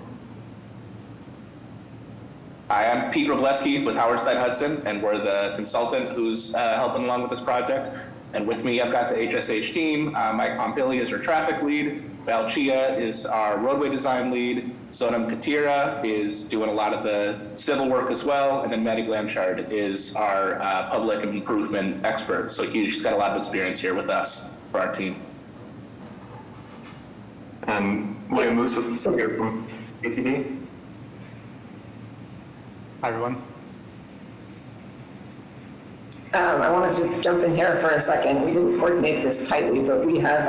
Hi, I'm Pete Robleski with Howard Side Hudson, and we're the consultant who's helping along with this project. And with me, I've got the HSH team. Mike Pompili is our traffic lead. Val Chia is our roadway design lead. Sonam Katira is doing a lot of the civil work as well. And then Maddie Blanchard is our public improvement expert. So she's got a lot of experience here with us for our team. And William Moose is here from ATD. Hi, everyone. I want to just jump in here for a second. We didn't coordinate this tightly, but we have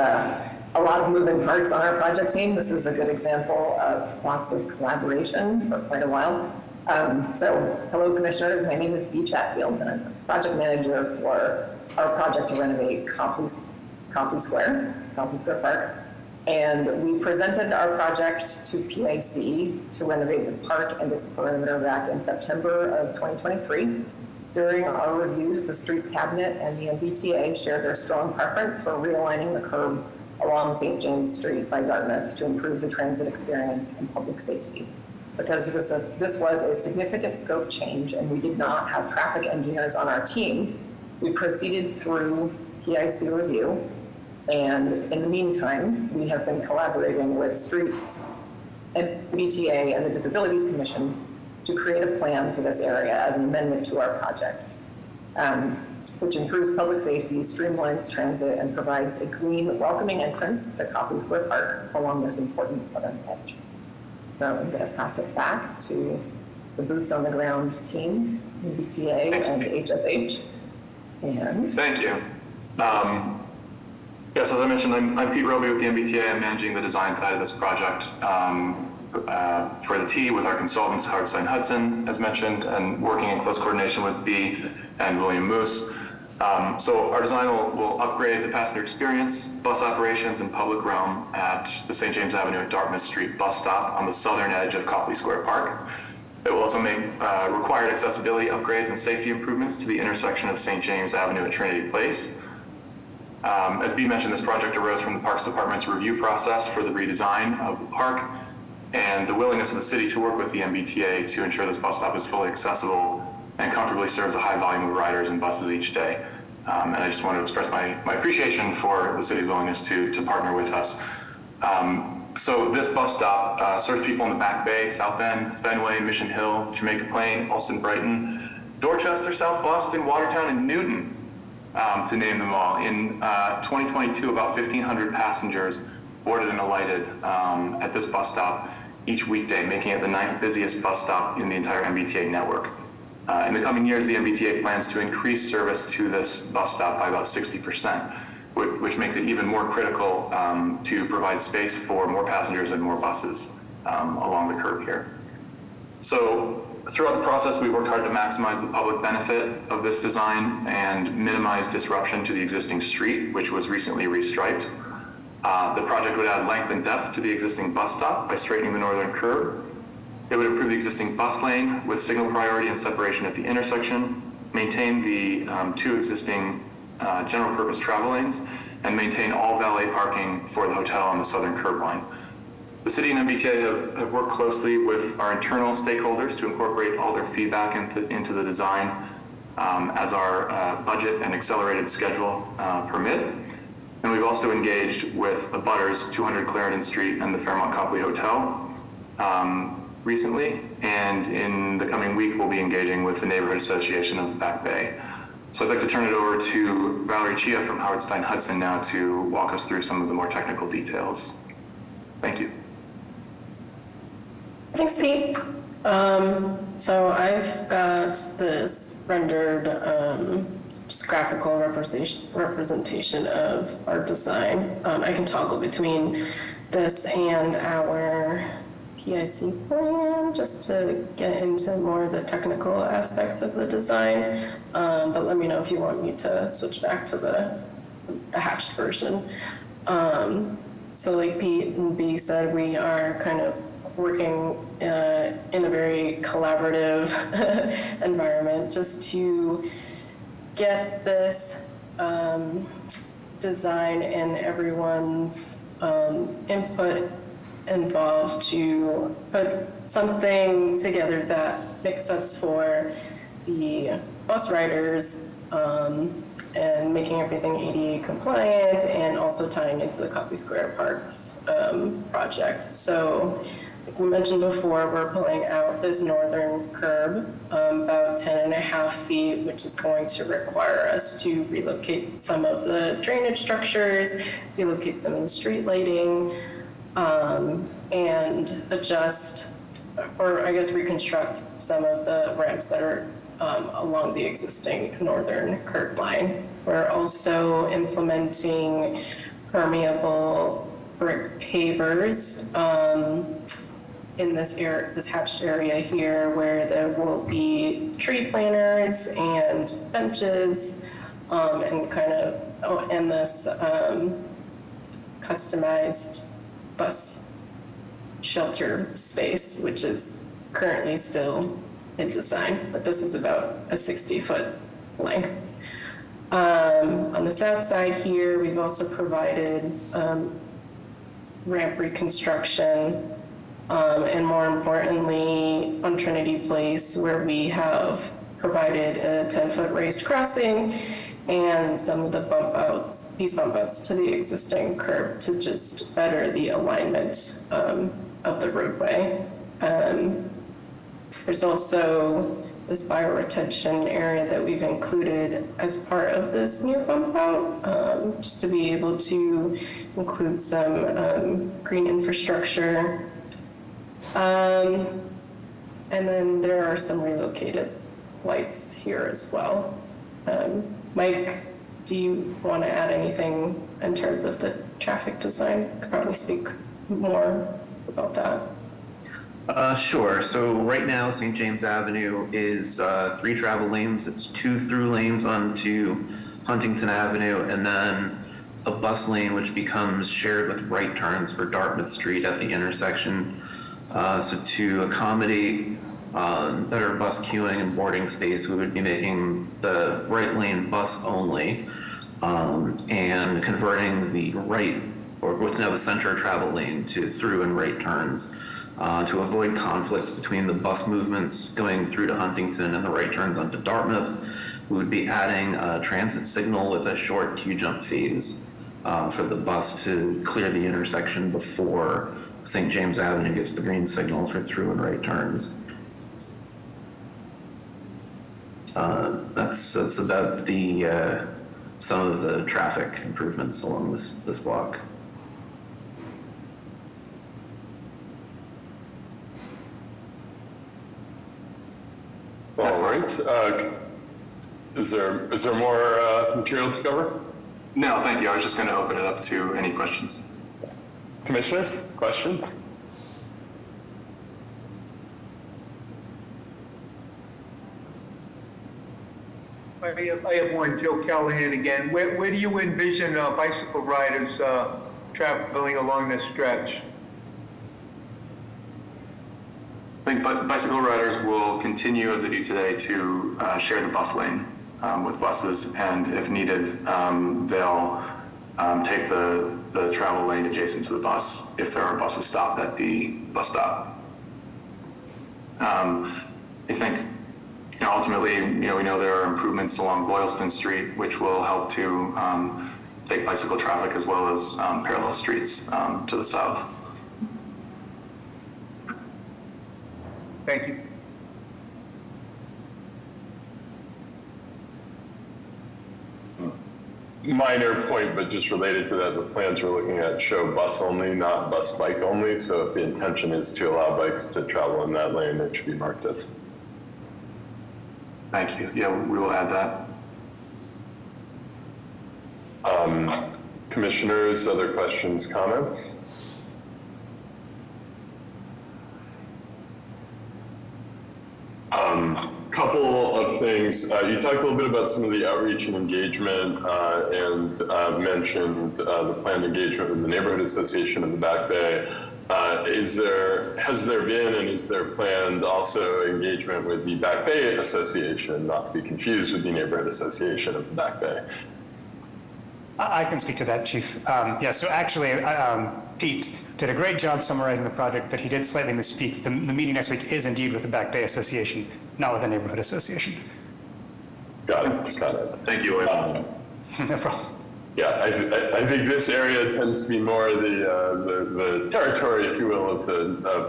a lot of moving parts on our project team. This is a good example of lots of collaboration for quite a while. So hello, commissioners. My name is Pete Chatfield, and I'm the project manager for our project to renovate Copley Square Park. And we presented our project to PIC to renovate the park and its perimeter back in September of 2023. During our reviews, the Streets Cabinet and the MBTA shared their strong preference for realigning the curb along St. James Street by Dartmouth to improve the transit experience and public safety. Because this was a significant scope change and we did not have traffic engineers on our team, we proceeded through PIC review. And in the meantime, we have been collaborating with Streets, MBTA, and the Disabilities Commission to create a plan for this area as an amendment to our project, which improves public safety, streamlines transit, and provides a green, welcoming entrance to Copley Square Park along this important southern edge. So I'm going to pass it back to the boots on the ground team, MBTA and HSH. And thank you. Yes, as I mentioned, I'm Pete Roby with the MBTA. I'm managing the design side of this project for the T with our consultants, Howard Stein Hudson, as mentioned, and working in close coordination with B and William Moose. So our design will upgrade the passenger experience, bus operations, and public realm at the St. James Avenue at Dartmouth Street bus stop on the southern edge of Copley Square Park. It will also make required accessibility upgrades and safety improvements to the intersection of St. James Avenue and Trinity Place. As B mentioned, this project arose from the Parks Department's review process for the redesign of the park and the willingness of the city to work with the MBTA to ensure this bus stop is fully accessible and comfortably serves a high volume of riders and buses each day. And I just want to express my appreciation for the city's willingness to partner with us. So this bus stop serves people in the Back Bay, South End, Fenway, Mission Hill, Jamaica Plain, Allston, Brighton, Dorchester, South Boston, Watertown, and Newton, to name them all. In 2022, about 1,500 passengers boarded and alighted at this bus stop each weekday, making it the 9th busiest bus stop in the entire MBTA network. In the coming years, the MBTA plans to increase service to this bus stop by about 60%, which makes it even more critical to provide space for more passengers and more buses along the curb here. So throughout the process, we worked hard to maximize the public benefit of this design and minimize disruption to the existing street, which was recently restriped. The project would add length and depth to the existing bus stop by straightening the northern curb. It would improve the existing bus lane with signal priority and separation at the intersection, maintain the 2 existing general purpose travel lanes, and maintain all valet parking for the hotel on the southern curb line. The city and MBTA have worked closely with our internal stakeholders to incorporate all their feedback into the design as our budget and accelerated schedule permit. And we've also engaged with abutters 200 Clarendon Street and the Fairmont Copley Hotel recently, and in the coming week we'll be engaging with the Neighborhood Association of the Back Bay. So I'd like to turn it over to Valerie Chia from Howard Stein Hudson now to walk us through some of the more technical details. Thank you. Thanks, Pete. So I've got this rendered just graphical representation of our design. I can toggle between this and our PIC plan just to get into more of the technical aspects of the design. But let me know if you want me to switch back to the hatched version. So like Pete and B said, we are kind of working in a very collaborative environment just to get this design and everyone's input involved to put something together that makes sense for the bus riders and making everything ADA compliant and also tying into the Copley Square Parks project. So like we mentioned before, we're pulling out this northern curb about 10.5 feet, which is going to require us to relocate some of the drainage structures, relocate some of the street lighting, and adjust, or I guess reconstruct some of the ramps that are along the existing northern curb line. We're also implementing permeable brick pavers in this hatched area here, where there will be tree planters and benches, and kind of, and this customized bus shelter space, which is currently still in design, but this is about a 60-foot length. On the south side here, we've also provided ramp reconstruction, and more importantly, on Trinity Place, where we have provided a 10-foot raised crossing and some of the these bump outs to the existing curb to just better the alignment of the roadway. There's also this bioretention area that we've included as part of this new bump out, just to be able to include some green infrastructure. And then there are some relocated lights here as well. Mike, do you want to add anything in terms of the traffic design? I could probably speak more about that. Sure. So right now, St. James Avenue is 3 travel lanes. It's 2 through lanes onto Huntington Avenue, and then a bus lane which becomes shared with right turns for Dartmouth Street at the intersection. So to accommodate better bus queuing and boarding space, we would be making the right lane bus only, and converting the right, or what's now the center travel lane, to through and right turns. To avoid conflicts between the bus movements going through to Huntington and the right turns onto Dartmouth, we would be adding a transit signal with a short Q-jump phase for the bus to clear the intersection before St. James Avenue gets the green signal for through and right turns. That's about the some of the traffic improvements along this block. All right. Is there more material to cover? No, thank you. I was just going to open it up to any questions. Commissioners, questions? I have one, Joe Callahan again. Where do you envision bicycle riders traveling along this stretch? I think bicycle riders will continue as they do today to share the bus lane with buses, and if needed, they'll take the travel lane adjacent to the bus if there are buses stopped at the bus stop. I think, ultimately, we know there are improvements along Boylston Street, which will help to take bicycle traffic as well as parallel streets to the south. Thank you. Minor point, but just related to that, the plans we're looking at show bus only, not bus bike only. So if the intention is to allow bikes to travel in that lane, it should be marked as. Thank you. Yeah, we will add that. Commissioners, other questions, comments? Couple of things. You talked a little bit about some of the outreach and engagement, and mentioned the planned engagement with the Neighborhood Association of the Back Bay. Has there been and is there planned also engagement with the Back Bay Association, not to be confused with the Neighborhood Association of the Back Bay? I can speak to that, Chief. Yeah, so actually, Pete did a great job summarizing the project, but he did slightly misspeak. The meeting next week is indeed with the Back Bay Association, not with the Neighborhood Association. Got it. Thank you, William. No problem. Yeah, I think this area tends to be more the territory, if you will, of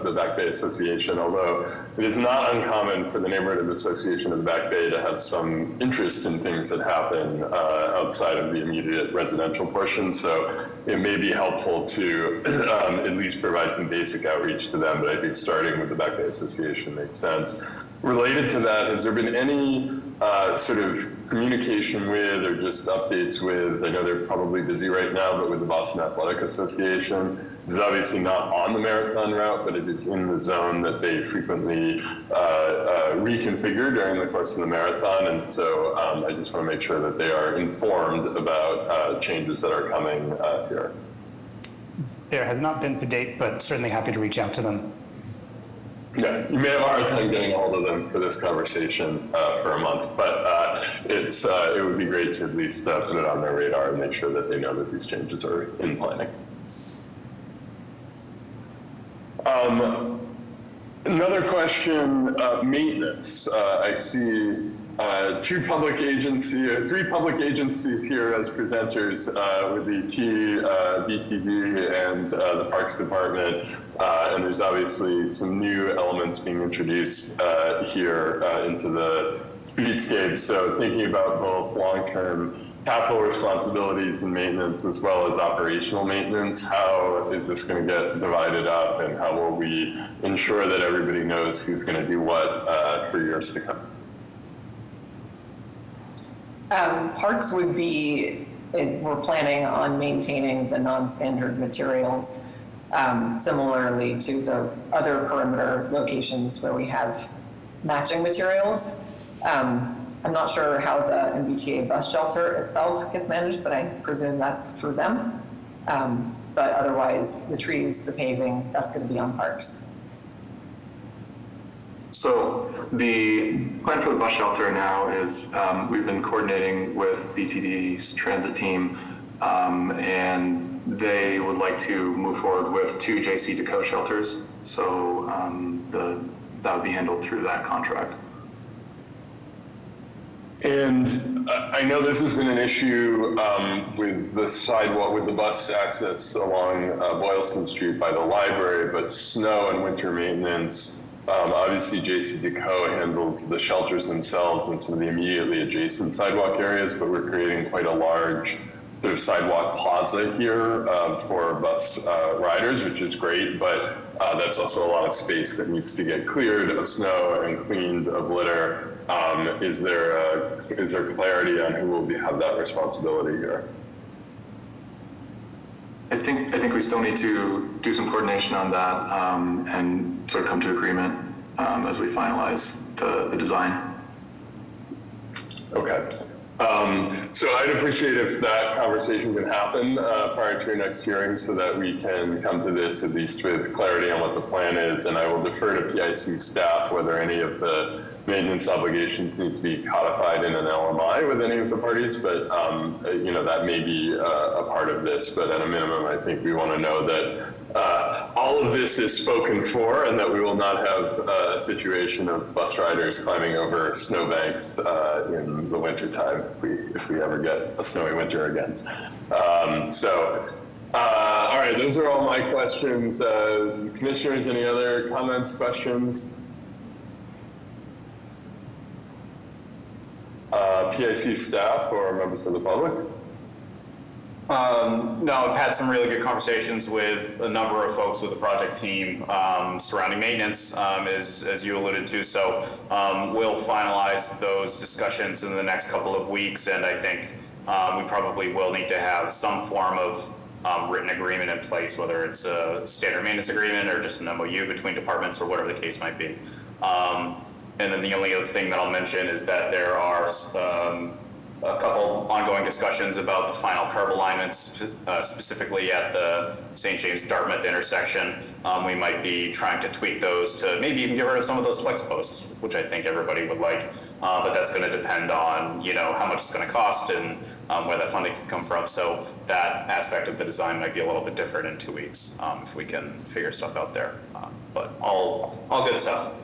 the Back Bay Association, although it is not uncommon for the Neighborhood Association of the Back Bay to have some interest in things that happen outside of the immediate residential portion. So it may be helpful to at least provide some basic outreach to them, but I think starting with the Back Bay Association makes sense. Related to that, has there been any sort of communication with or just updates with, I know they're probably busy right now, but with the Boston Athletic Association? This is obviously not on the marathon route, but it is in the zone that they frequently reconfigure during the course of the marathon. And so I just want to make sure that they are informed about changes that are coming here. there has not been to date, but certainly happy to reach out to them. Yeah, you may have a hard time getting a hold of them for this conversation for a month, but it would be great to at least put it on their radar and make sure that they know that these changes are in planning. Another question, maintenance. I see three public agencies here as presenters with the DTV and the Parks Department. And there's obviously some new elements being introduced here into the streetscape. So thinking about both long-term capital responsibilities and maintenance as well as operational maintenance, how is this going to get divided up and how will we ensure that everybody knows who's going to do what for years to come? Parks would be, we're planning on maintaining the non-standard materials similarly to the other perimeter locations where we have matching materials. I'm not sure how the MBTA bus shelter itself gets managed, but I presume that's through them. But otherwise, the trees, the paving, that's going to be on Parks. So the plan for the bus shelter now is we've been coordinating with BTD's transit team, and they would like to move forward with 2 J.C. Deco shelters. So that would be handled through that contract. And I know this has been an issue with the sidewalk, with the bus access along Boylston Street by the library, but snow and winter maintenance, obviously J.C. Deco handles the shelters themselves and some of the immediately adjacent sidewalk areas, but we're creating quite a large sort of sidewalk plaza here for bus riders, which is great, but that's also a lot of space that needs to get cleared of snow and cleaned of litter. Is there clarity on who will have that responsibility here? I think we still need to do some coordination on that and sort of come to agreement as we finalize the design. Okay. So I'd appreciate if that conversation can happen prior to your next hearing so that we can come to this at least with clarity on what the plan is. And I will defer to PIC staff whether any of the maintenance obligations need to be codified in an LMI with any of the parties, but that may be a part of this. But at a minimum, I think we want to know that all of this is spoken for and that we will not have a situation of bus riders climbing over snowbanks in the wintertime if we ever get a snowy winter again. All right, those are all my questions. Commissioners, any other comments, questions? PIC staff or members of the public? No, I've had some really good conversations with a number of folks with the project team surrounding maintenance, as you alluded to. So we'll finalize those discussions in the next couple of weeks, and I think we probably will need to have some form of written agreement in place, whether it's a standard maintenance agreement or just an MOU between departments or whatever the case might be. And then the only other thing that I'll mention is that there are a couple ongoing discussions about the final curb alignments, specifically at the St. James Dartmouth intersection. We might be trying to tweak those to maybe even get rid of some of those flex posts, which I think everybody would like. But that's going to depend on how much it's going to cost and where that funding can come from. So that aspect of the design might be a little bit different in 2 weeks if we can figure stuff out there. But all good stuff.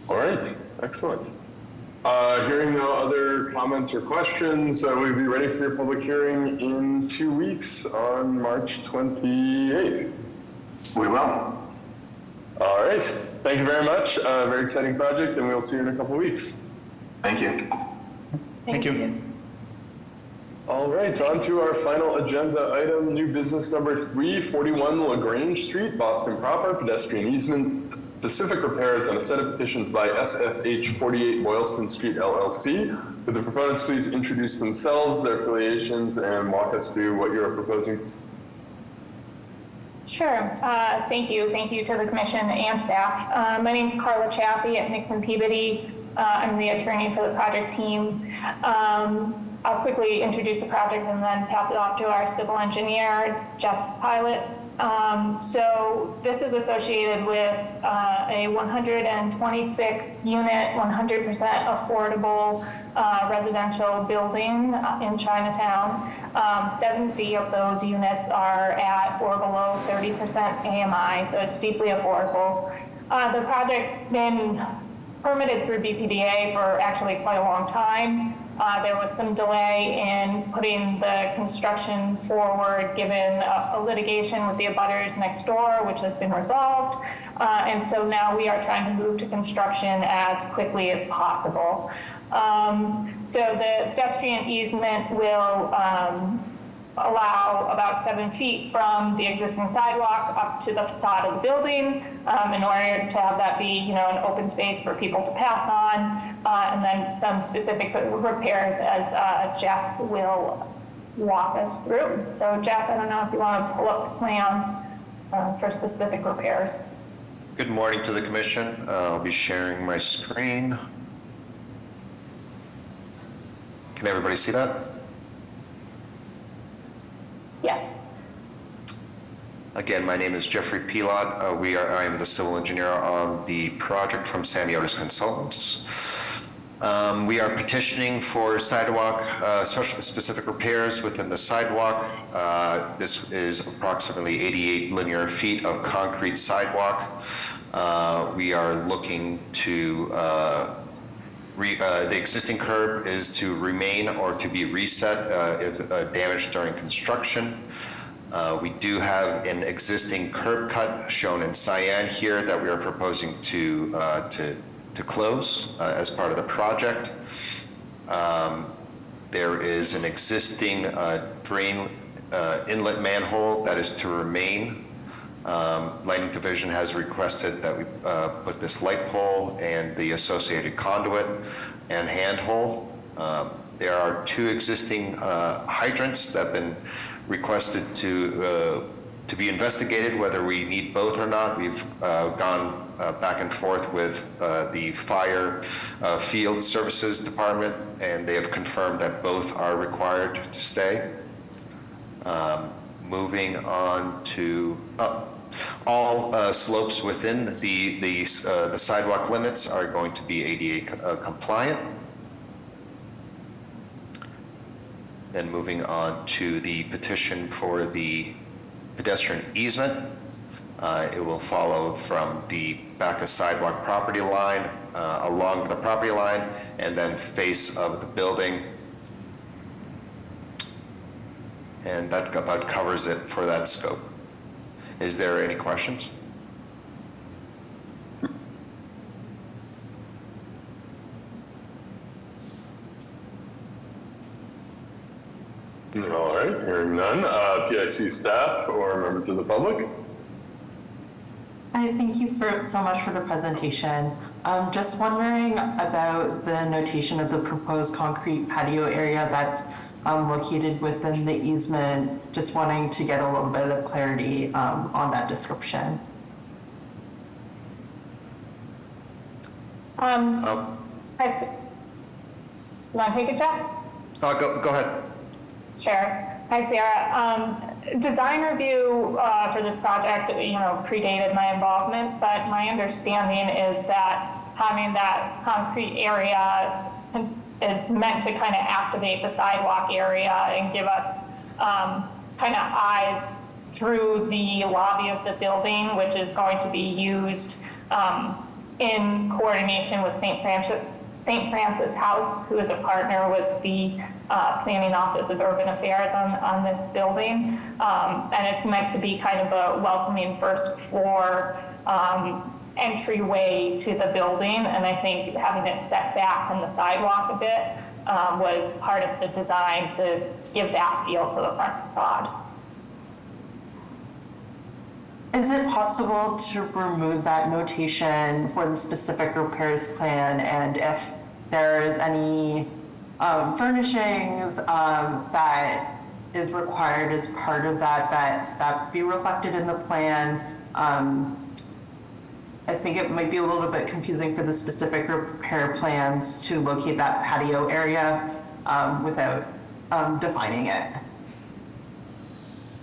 All right, excellent. Hearing no other comments or questions, we'll be ready for your public hearing in 2 weeks on March 28th. We will. All right, thank you very much. Very exciting project, and we'll see you in a couple of weeks. Thank you. Thank you. All right, on to our final agenda item, new business number 3, 41 LaGrange Street, Boston proper, pedestrian easement, specific repairs, and a set of petitions by SFH 48 Boylston Street LLC. Would the proponents please introduce themselves, their affiliations, and walk us through what you're proposing? Sure. Thank you. Thank you to the commission and staff. My name is Carla Chaffee at Nixon Peabody. I'm the attorney for the project team. I'll quickly introduce the project and then pass it off to our civil engineer, Jeff Pilot. So this is associated with a 126 unit, 100% affordable residential building in Chinatown. 70 of those units are at or below 30% AMI, so it's deeply affordable. The project's been permitted through BPDA for actually quite a long time. There was some delay in putting the construction forward given a litigation with the abutters next door, which has been resolved. And so now we are trying to move to construction as quickly as possible. So the pedestrian easement will allow about 7 feet from the existing sidewalk up to the facade of the building in order to have that be, an open space for people to pass on, and then some specific repairs as Jeff will walk us through. So Jeff, I don't know if you want to pull up the plans for specific repairs. Good morning to the commission. I'll be sharing my screen. Can everybody see that? Yes. Again, my name is Jeffrey Pilot. I am the civil engineer on the project from Samiotis Consultants. We are petitioning for sidewalk, specific repairs within the sidewalk. This is approximately 88 linear feet of concrete sidewalk. We are looking to the existing curb is to remain or to be reset if damaged during construction. We do have an existing curb cut shown in cyan here that we are proposing to close as part of the project. There is an existing drain inlet manhole that is to remain. Lighting Division has requested that we put this light pole and the associated conduit and handhole. There are 2 existing hydrants that have been requested to be investigated, whether we need both or not. We've gone back and forth with the fire field services department, and they have confirmed that both are required to stay. Moving on to all slopes within the sidewalk limits are going to be ADA compliant. Then moving on to the petition for the pedestrian easement. It will follow from the back of sidewalk property line, along the property line, and then face of the building. And that about covers it for that scope. Is there any questions? All right, hearing none. PIC staff or members of the public? I thank you so much for the presentation. Just wondering about the notation of the proposed concrete patio area that's located within the easement. Just wanting to get a little bit of clarity on that description. I see. You want to take it, Jeff? Go ahead. Sure. Hi, Sarah. Design review for this project, predated my involvement, but my understanding is that having that concrete area is meant to kind of activate the sidewalk area and give us kind of eyes through the lobby of the building, which is going to be used in coordination with St. Francis House, who is a partner with the Planning Office of Urban Affairs on this building. And it's meant to be kind of a welcoming first floor entryway to the building. And I think having it set back from the sidewalk a bit was part of the design to give that feel to the front facade. Is it possible to remove that notation for the specific repairs plan, and if there is any furnishings that is required as part of that be reflected in the plan? I think it might be a little bit confusing for the specific repair plans to locate that patio area without defining it.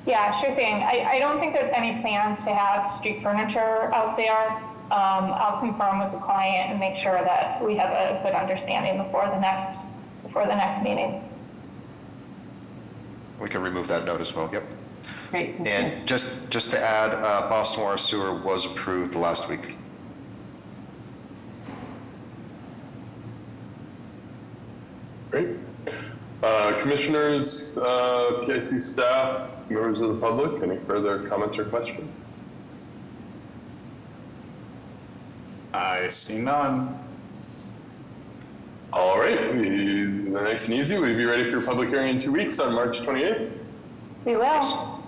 Yeah, sure thing. I don't think there's any plans to have street furniture out there. I'll confirm with the client and make sure that we have a good understanding before the next meeting. We can remove that note as well, yep. Great. thank you. And just to add, Boston Water Sewer was approved last week. Great. Commissioners, PIC staff, members of the public, any further comments or questions? I see none. All right, nice and easy. We'll be ready for your public hearing in 2 weeks on March 28th. We will.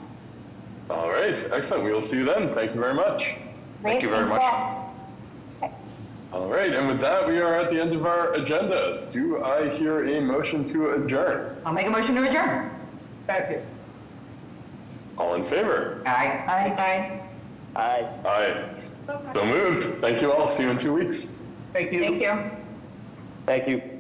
All right, excellent. We will see you then. Thank you very much. Thank you very much. All right, and with that, we are at the end of our agenda. Do I hear a motion to adjourn? I'll make a motion to adjourn. Second. All in favor? Aye. Aye. Aye. Aye. So moved. Thank you all. See you in 2 weeks. Thank you. Thank you. Thank you.